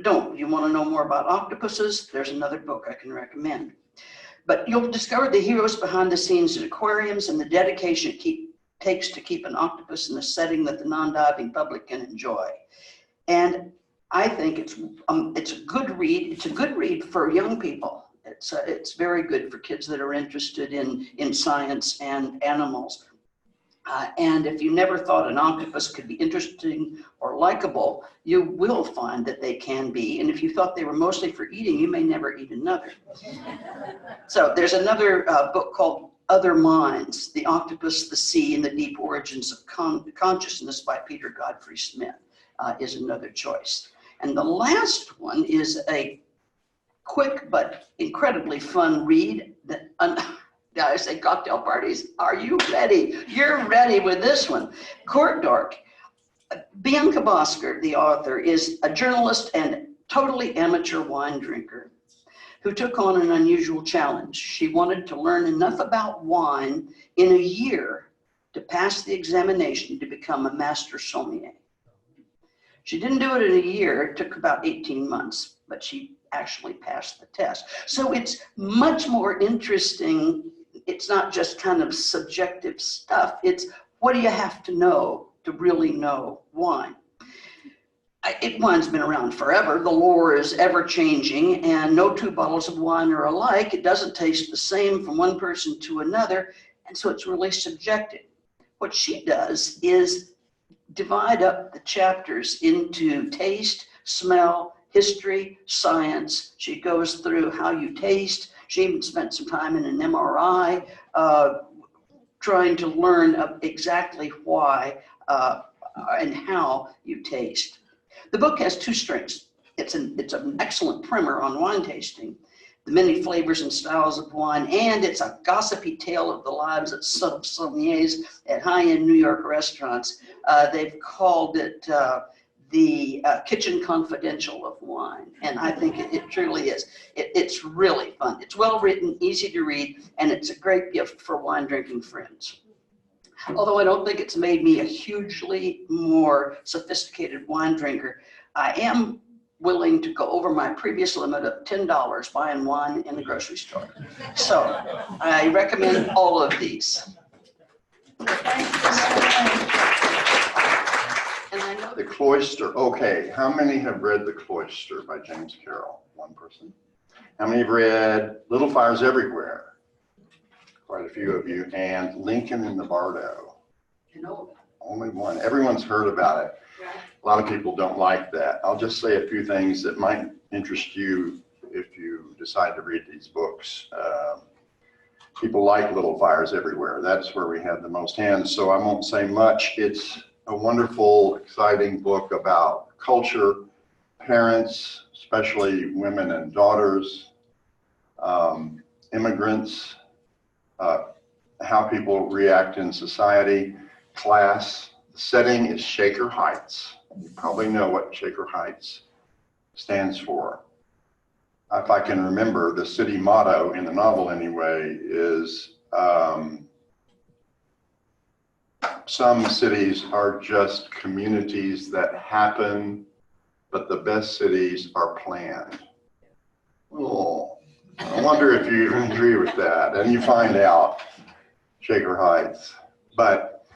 don't. You want to know more about octopuses? There's another book I can recommend. But you'll discover the heroes behind the scenes at aquariums and the dedication it takes to keep an octopus in a setting that the non-diving public can enjoy. And I think it's a good read. It's a good read for young people. It's very good for kids that are interested in science and animals. And if you never thought an octopus could be interesting or likable, you will find that they can be. And if you thought they were mostly for eating, you may never eat another. So there's another book called Other Minds, The Octopus, the Sea, and the Deep Origins of Consciousness by Peter Godfrey Smith is another choice. And the last one is a quick but incredibly fun read that I say cocktail parties, are you ready? You're ready with this one. Court Dork. Bianca Bosker, the author, is a journalist and totally amateur wine drinker who took on an unusual challenge. She wanted to learn enough about wine in a year to pass the examination to become a master sommelier. She didn't do it in a year, it took about 18 months, but she actually passed the test. So it's much more interesting. It's not just kind of subjective stuff. It's what do you have to know to really know wine? Wine's been around forever. The lore is ever changing and no two bottles of wine are alike. It doesn't taste the same from one person to another. And so it's really subjective. What she does is divide up the chapters into taste, smell, history, science. She goes through how you taste. She even spent some time in an MRI trying to learn exactly why and how you taste. The book has two strengths. It's an excellent primer on wine tasting, the many flavors and styles of wine, and it's a gossipy tale of the lives of sommeliers at high-end New York restaurants. They've called it the kitchen confidential of wine, and I think it truly is. It's really fun. It's well written, easy to read, and it's a great gift for wine drinking friends. Although I don't think it's made me a hugely more sophisticated wine drinker, I am willing to go over my previous limit of $10 buying wine in the grocery store. So I recommend all of these. Thank you. And I know The Cloister. Okay, how many have read The Cloister by James Carroll? One person. How many have read Little Fires Everywhere? Quite a few of you. And Lincoln in the Bardo. you know, Only one. Everyone's heard about it. A lot of people don't like that. I'll just say a few things that might interest you if you decide to read these books. People like Little Fires Everywhere. That's where we have the most hands, so I won't say much. It's a wonderful, exciting book about culture, parents, especially women and daughters, immigrants, how people react in society, class. The setting is Shaker Heights. You probably know what Shaker Heights stands for. If I can remember, the city motto in the novel anyway is some cities are just communities that happen, but the best cities are planned. Oh, I wonder if you agree with that, and you find out. Shaker Heights. But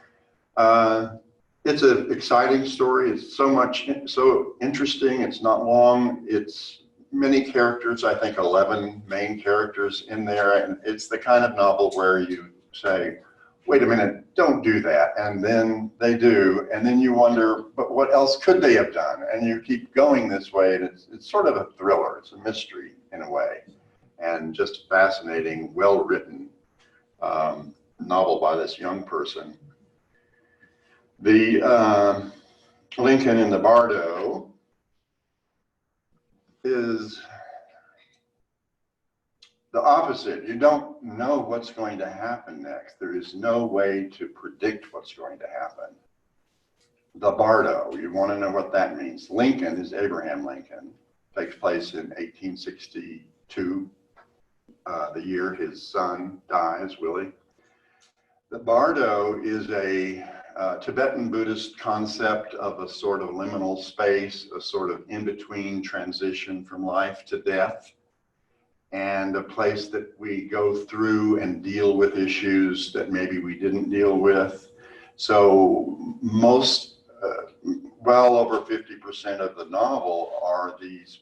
it's an exciting story. It's so interesting. It's not long. It's many characters, I think 11 main characters in there. And it's the kind of novel where you say, wait a minute, don't do that. And then they do. And then you wonder, but what else could they have done? And you keep going this way. And it's sort of a thriller. It's a mystery in a way. And just fascinating, well-written novel by this young person. The Lincoln in the Bardo is the opposite. You don't know what's going to happen next. There is no way to predict what's going to happen. The Bardo, you want to know what that means. Lincoln is Abraham Lincoln. Takes place in 1862, the year his son dies, Willie. The Bardo is a Tibetan Buddhist concept of a sort of liminal space, a sort of in-between transition from life to death, and a place that we go through and deal with issues that maybe we didn't deal with. So most, well over 50% of the novel are these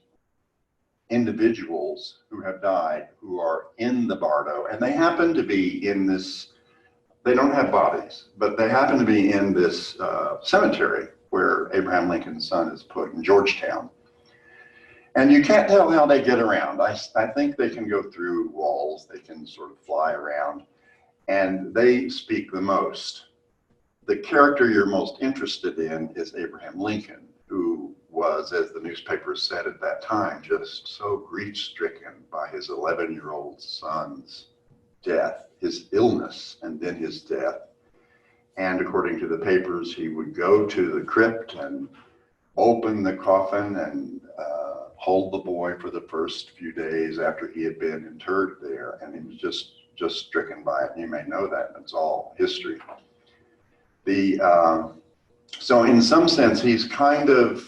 individuals who have died who are in the Bardo, and they happen to be in this, they don't have bodies, but they happen to be in this cemetery where Abraham Lincoln's son is put in Georgetown. And you can't tell how they get around. I think they can go through walls, they can sort of fly around, and they speak the most. The character you're most interested in is Abraham Lincoln, who was, as the newspapers said at that time, just so grief-stricken by his 11-year-old son's death, his illness, and then his death. And according to the papers, he would go to the crypt and open the coffin and hold the boy for the first few days after he had been interred there. And he was just stricken by it. You may know that, it's all history. So in some sense, he's kind of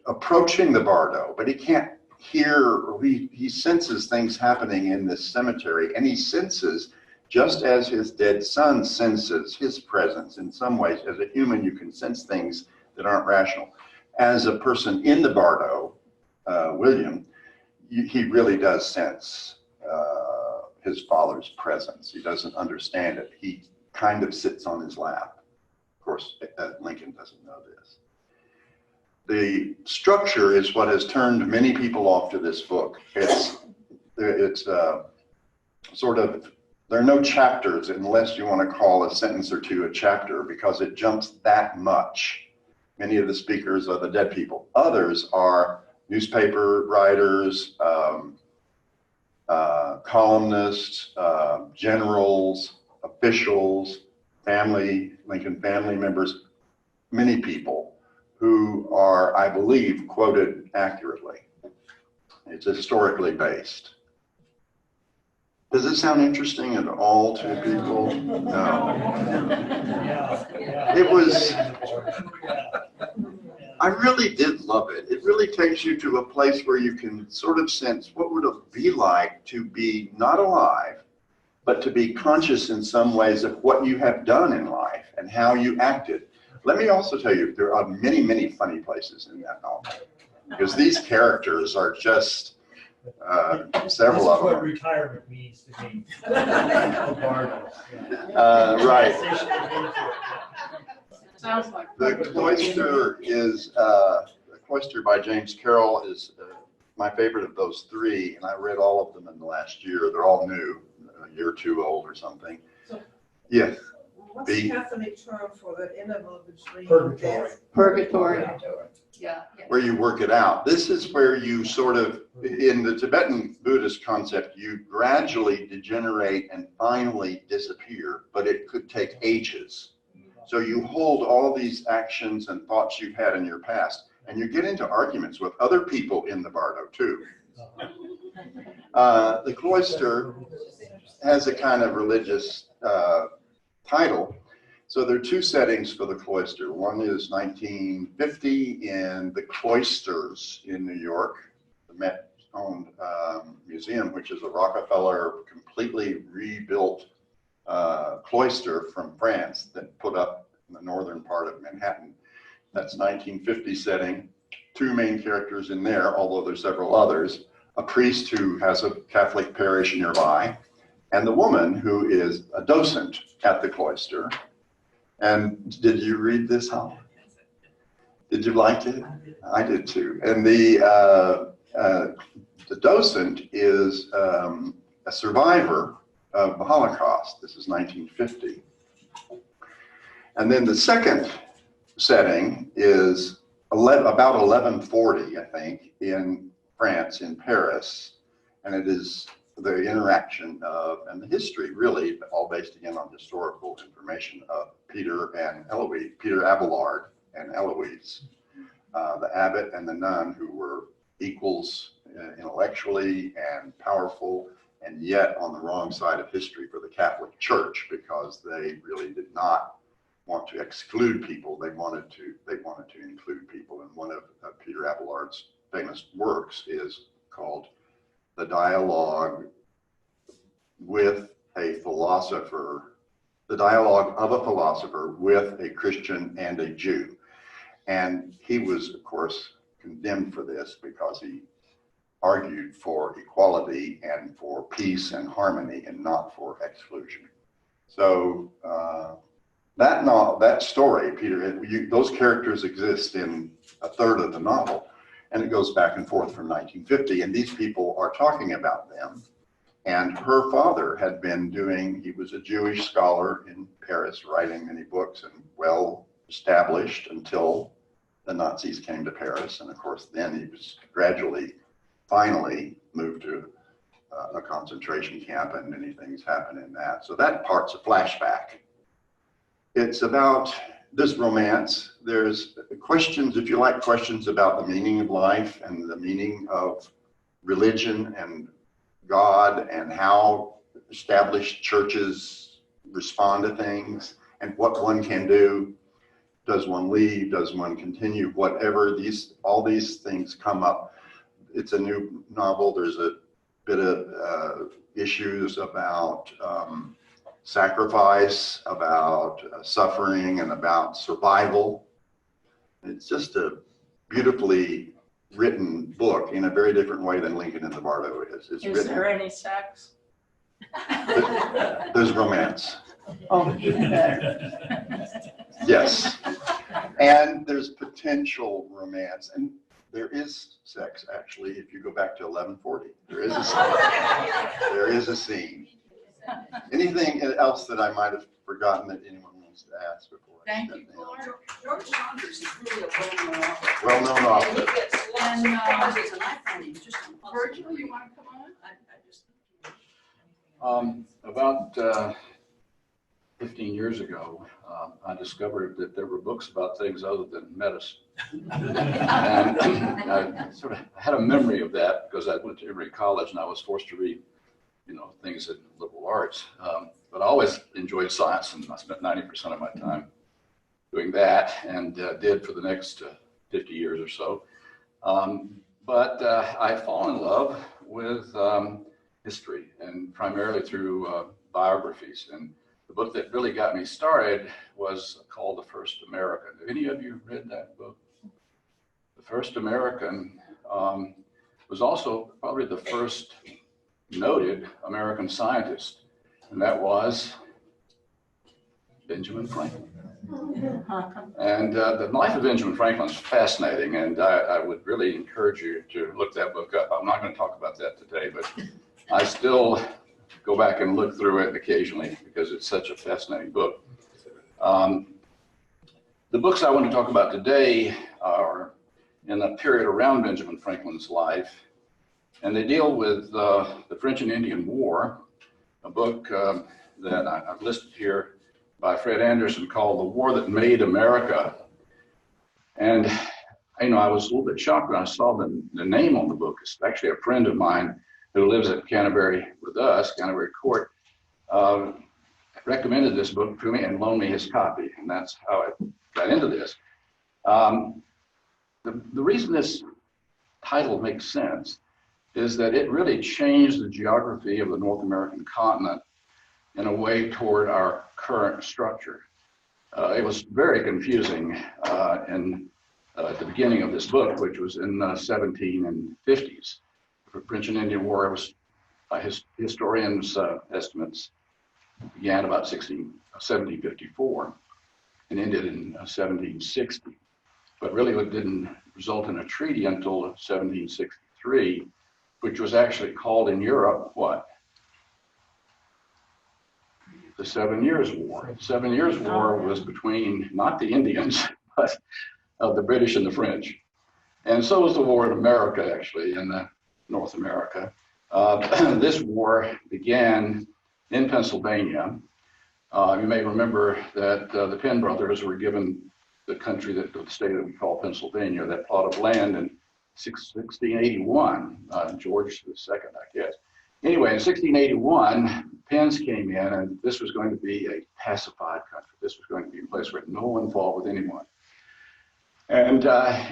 approaching the Bardo, but he can't hear, he senses things happening in this cemetery, and he senses, just as his dead son senses his presence in some ways. As a human, you can sense things that aren't rational. As a person in the Bardo, William, he really does sense his father's presence. He doesn't understand it. He kind of sits on his lap. Of course, Lincoln doesn't know this. The structure is what has turned many people off to this book. It's sort of, there are no chapters unless you want to call a sentence or two a chapter, because it jumps that much. Many of the speakers are the dead people. Others are newspaper writers, columnists, generals, officials, Lincoln family members, many people who are, I believe, quoted accurately. It's historically based. Does it sound interesting at all to people? No. It was, I really did love it. It really takes you to a place where you can sort of sense what would it be like to be not alive, but to be conscious in some ways of what you have done in life and how you acted. Let me also tell you, there are many, many funny places in that novel, because these characters are just several of them. This is what retirement means to me. Right. Sounds like. The Cloister is, The Cloister by James Carroll is my favorite of those three, and I read all of them in the last year. They're all new, a year or two old or something. So, Yes. what's the Catholic term for the interval between Purgatory. death? Purgatory. Yeah. Where you work it out. This is where you sort of, in the Tibetan Buddhist concept, you gradually degenerate and finally disappear, but it could take ages. So you hold all these actions and thoughts you've had in your past, and you get into arguments with other people in the Bardo too. The Cloister has a kind of religious title. So there are two settings for the Cloister. One is 1950 in the Cloisters in New York, the Met-owned museum, which is a Rockefeller completely rebuilt cloister from France that put up in the northern part of Manhattan. That's 1950 setting. Two main characters in there, although there's several others. A priest who has a Catholic parish nearby, and the woman who is a docent at the cloister. And did you read this, Hal? Did you like it? I did too. And the docent is a survivor of the Holocaust. This is 1950. And then the second setting is about 1140, I think, in France, in Paris. And it is the interaction of, and the history really, all based again on historical information of Peter Abelard and Eloise, the abbot and the nun who were equals intellectually and powerful, and yet on the wrong side of history for the Catholic Church, because they really did not want to exclude people. They wanted to include people. And one of Peter Abelard's famous works is called The Dialogue with a Philosopher, the Dialogue of a Philosopher with a Christian and a Jew. And he was, of course, condemned for this because he argued for equality and for peace and harmony and not for exclusion. So that story, Peter, those characters exist in a third of the novel, and it goes back and forth from 1950, and these people are talking about them. And her father had been he was a Jewish scholar in Paris, writing many books and well established until the Nazis came to Paris. And of course, then he was finally moved to a concentration camp, and many things happen in that. So that part's a flashback. It's about this romance. There's questions, if you like questions about the meaning of life and the meaning of religion and God and how established churches respond to things and what one can do. Does one leave? Does one continue? Whatever, all these things come up. It's a new novel. There's a bit of issues about sacrifice, about suffering, and about survival. It's just a beautifully written book in a very different way than Lincoln in the Bardo is. It's Is there any sex? There's romance. Oh, even better. Yes. And there's potential romance. And there is sex, actually, if you go back to 1140. There is a scene. Anything else that I might have forgotten that anyone wants to ask before? Thank you, Clark. George Saunders is really a Well-known author. author. He gets lots of prizes, and I find him just Virgil, you want to come on? About 15 years ago, I discovered that there were books about things other than medicine. And I sort of had a memory of that because I went to Emory College and I was forced to read, things in liberal arts. But I always enjoyed science, and I spent 90% of my time doing that, and did for the next 50 years or so. But I fall in love with history, and primarily through biographies. And the book that really got me started was called The First American. Have any of you read that book? The First American was also probably the first noted American scientist, and that was Benjamin Franklin. And the life of Benjamin Franklin is fascinating, and I would really encourage you to look that book up. I'm not going to talk about that today, but I still go back and look through it occasionally because it's such a fascinating book. The books I want to talk about today are in a period around Benjamin Franklin's life, and they deal with the French and Indian War, a book that I've listed here by Fred Anderson called The War That Made America. And, I was a little bit shocked when I saw the name on the book. It's actually a friend of mine who lives at Canterbury with us, Canterbury Court, recommended this book to me and loaned me his copy. And that's how I got into this. The reason this title makes sense is that it really changed the geography of the North American continent in a way toward our current structure. It was very confusing at the beginning of this book, which was in the 1750s. The French and Indian War was, by historians' estimates, began about 1754 and ended in 1760. But really it didn't result in a treaty until 1763, which was actually called in Europe, what? The 7 Years' War. The 7 Years' War was between not the Indians, but the British and the French. And so was the war in America, actually, in North America. This war began in Pennsylvania. You may remember that the Penn brothers were given the state that we call Pennsylvania, that plot of land in 1681, George II, I guess. Anyway, in 1681, Penns came in, and this was going to be a pacified country. This was going to be a place where no one fought with anyone. And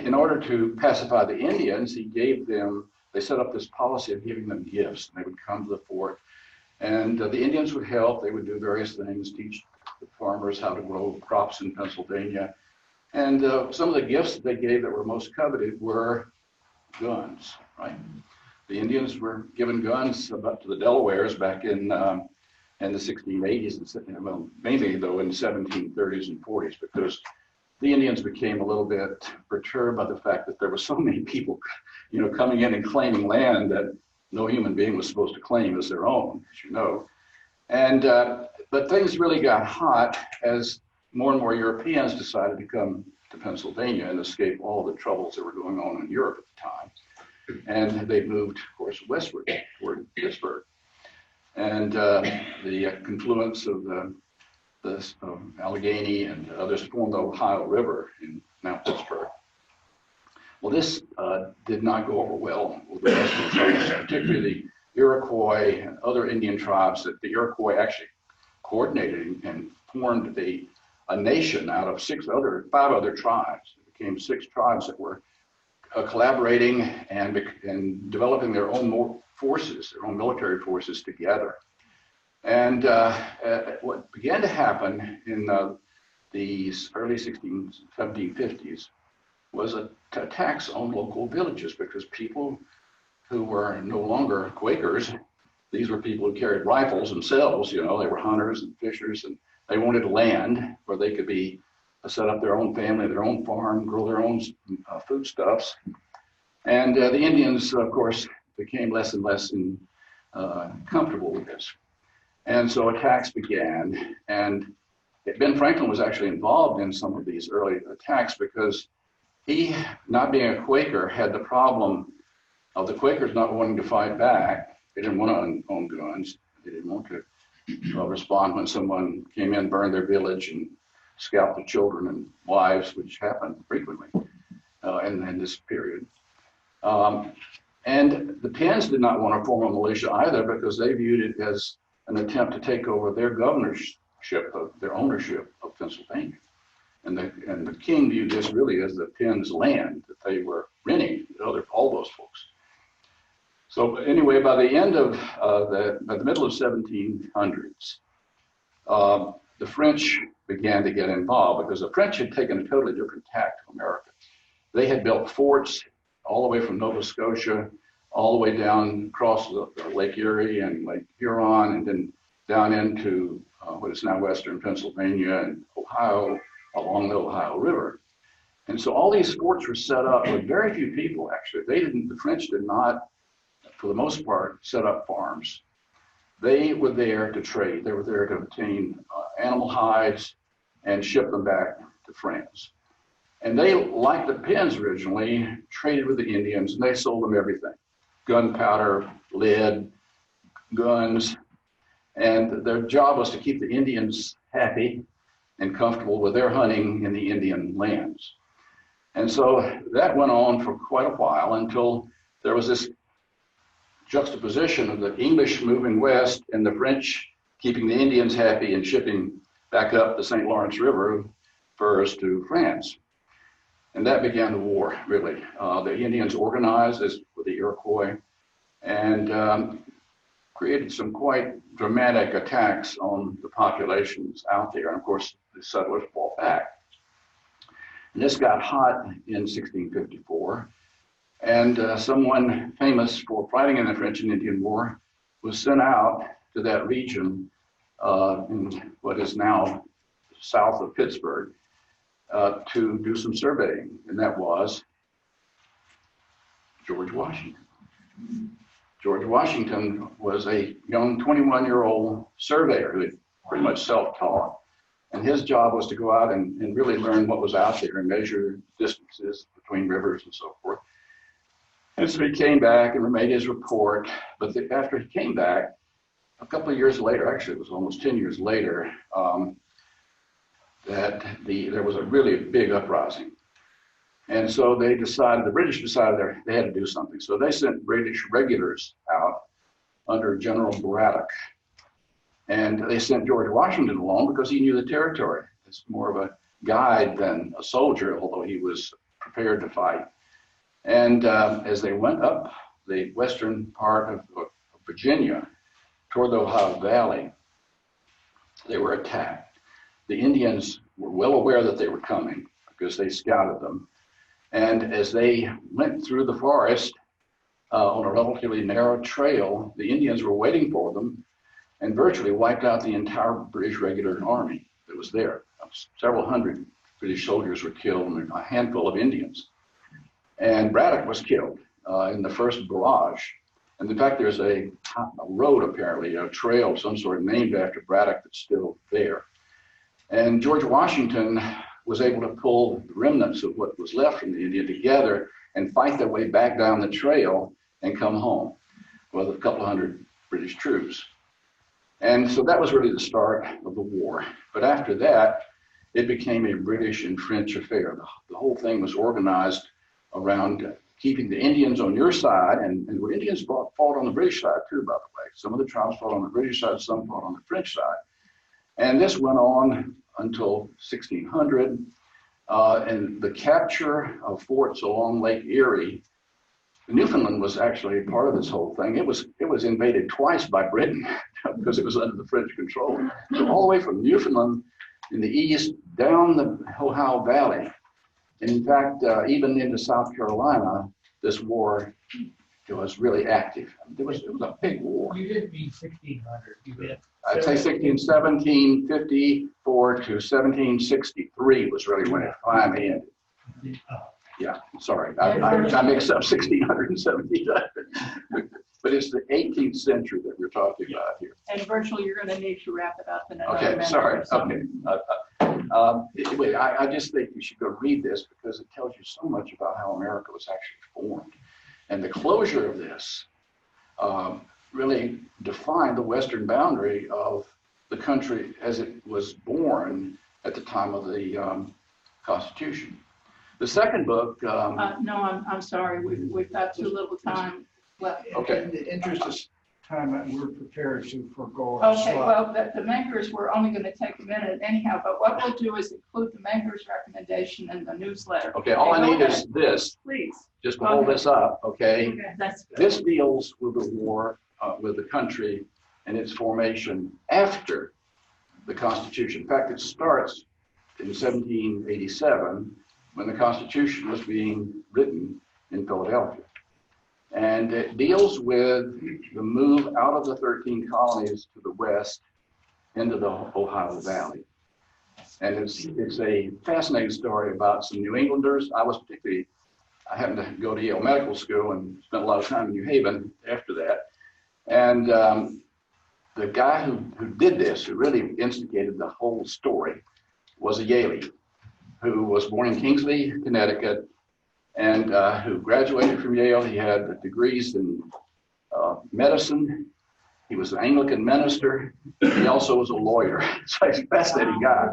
in order to pacify the Indians, they set up this policy of giving them gifts. They would come to the fort, and the Indians would help. They would do various things, teach the farmers how to grow crops in Pennsylvania. And some of the gifts that they gave that were most coveted were guns, right? the Indians were given guns up to the Delawares back in the 1680s, and well, mainly though in the 1730s and 40s, because the Indians became a little bit perturbed by the fact that there were so many people, coming in and claiming land that no human being was supposed to claim as their own, as you know. And but things really got hot as more and more Europeans decided to come to Pennsylvania and escape all the troubles that were going on in Europe at the time. And they moved, of course, westward toward Pittsburgh. And the confluence of the Allegheny and others formed the Ohio River in now Pittsburgh. Well, this did not go over well with the Western tribes, particularly the Iroquois and other Indian tribes. That the Iroquois actually coordinated and formed a nation out of 5 other tribes. It became 6 tribes that were collaborating and developing their own forces, their own military forces together. And what began to happen in the early 1750s was attacks on local villages, because people who were no longer Quakers, these were people who carried rifles themselves, they were hunters and fishers, and they wanted land where they could set up their own family, their own farm, grow their own foodstuffs. And the Indians, of course, became less and less comfortable with this. And so attacks began. And Ben Franklin was actually involved in some of these early attacks because he, not being a Quaker, had the problem of the Quakers not wanting to fight back. They didn't want to own guns. They didn't want to respond when someone came in, burned their village, and scalped the children and wives, which happened frequently in this period. And the Penns did not want to form a militia either, because they viewed it as an attempt to take over their governorship, their ownership of Pennsylvania. And the king viewed this really as the Penns' land that they were renting to all those folks. So anyway, by the end of by the middle of 1700s, the French began to get involved, because the French had taken a totally different tack to America. They had built forts all the way from Nova Scotia, all the way down across the Lake Erie and Lake Huron, and then down into what is now western Pennsylvania and Ohio, along the Ohio River. And so all these forts were set up with very few people, actually. The French did not, for the most part, set up farms. They were there to trade. They were there to obtain animal hides and ship them back to France. And they, like the Penns originally, traded with the Indians, and they sold them everything: gunpowder, lead, guns. And their job was to keep the Indians happy and comfortable with their hunting in the Indian lands. And so that went on for quite a while, until there was this juxtaposition of the English moving west and the French keeping the Indians happy and shipping back up the St. Lawrence River furs to France. And that began the war, really. The Indians organized as with the Iroquois and created some quite dramatic attacks on the populations out there. And of course, the settlers fought back. And this got hot in 1654. And someone famous for fighting in the French and Indian War was sent out to that region in what is now south of Pittsburgh to do some surveying, and that was George Washington. George Washington was a young 21-year-old surveyor who had pretty much self-taught, and his job was to go out and really learn what was out there and measure distances between rivers and so forth. And so he came back and made his report, but after he came back, a couple of years later, actually it was almost 10 years later, that there was a really big uprising. And so the British decided they had to do something. So they sent British regulars out under General Braddock. And they sent George Washington along because he knew the territory. It's more of a guide than a soldier, although he was prepared to fight. And as they went up the western part of Virginia toward the Ohio Valley, they were attacked. The Indians were well aware that they were coming because they scouted them. And as they went through the forest, on a relatively narrow trail. The Indians were waiting for them and virtually wiped out the entire British regular army that was there. Several hundred British soldiers were killed and a handful of Indians. And Braddock was killed in the first barrage. And in fact, there's a road, apparently, a trail of some sort named after Braddock that's still there. And George Washington was able to pull the remnants of what was left from the Indian together and fight their way back down the trail and come home with a couple of hundred British troops. And so that was really the start of the war. But after that, it became a British and French affair. The whole thing was organized around keeping the Indians on your side, and the Indians fought on the British side too, by the way. Some of the tribes fought on the British side, some fought on the French side. And this went on until 1600, and the capture of forts along Lake Erie. Newfoundland was actually part of this whole thing. It was invaded twice by Britain because it was under the French control. So all the way from Newfoundland in the east down the Ohio Valley, and in fact, even into South Carolina, this war was really active. It was a big war. You didn't mean 1600, you meant. I'd say 1754 to 1763 was really when it finally ended. Yeah, sorry, I mixed up 1600 and 1700. But it's the 18th century that we're talking about here. And virtually, you're going to need to wrap it up in another Okay, minute. sorry, So. okay. Anyway, I just think you should go read this because it tells you so much about how America was actually formed. And the closure of this really defined the western boundary of the country as it was born at the time of the Constitution. The second book. No, I'm sorry. We've got too little time left. Okay. In the interest of time, we're prepared to forego our Okay, slot. well, the makers were only going to take a minute anyhow, but what we'll do is include the maker's recommendation in the newsletter. Okay, all I need is this. Please. Just to hold this up, okay? Okay, that's good. This deals with the war, with the country and its formation after the Constitution. In fact, it starts in 1787 when the Constitution was being written in Philadelphia. And it deals with the move out of the 13 colonies to the west into the Ohio Valley. And it's a fascinating story about some New Englanders. I happened to go to Yale Medical School and spent a lot of time in New Haven after that. And the guy who did this, who really instigated the whole story, was a Yalie who was born in Kingsley, Connecticut, and who graduated from Yale. He had degrees in medicine. He was an Anglican minister. He also was a lawyer. So he's a fascinating guy.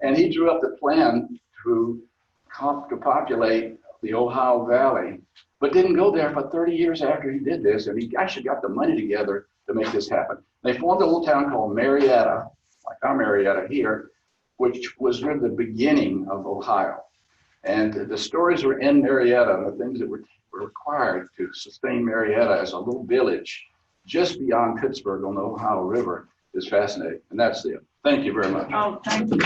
And he drew up the plan to populate the Ohio Valley, but didn't go there for 30 years after he did this. And he actually got the money together to make this happen. They formed a little town called Marietta, like our Marietta here, which was really the beginning of Ohio. And the stories are in Marietta, and the things that were required to sustain Marietta as a little village just beyond Pittsburgh on the Ohio River is fascinating. And that's it. Thank you very much. Oh, thank you.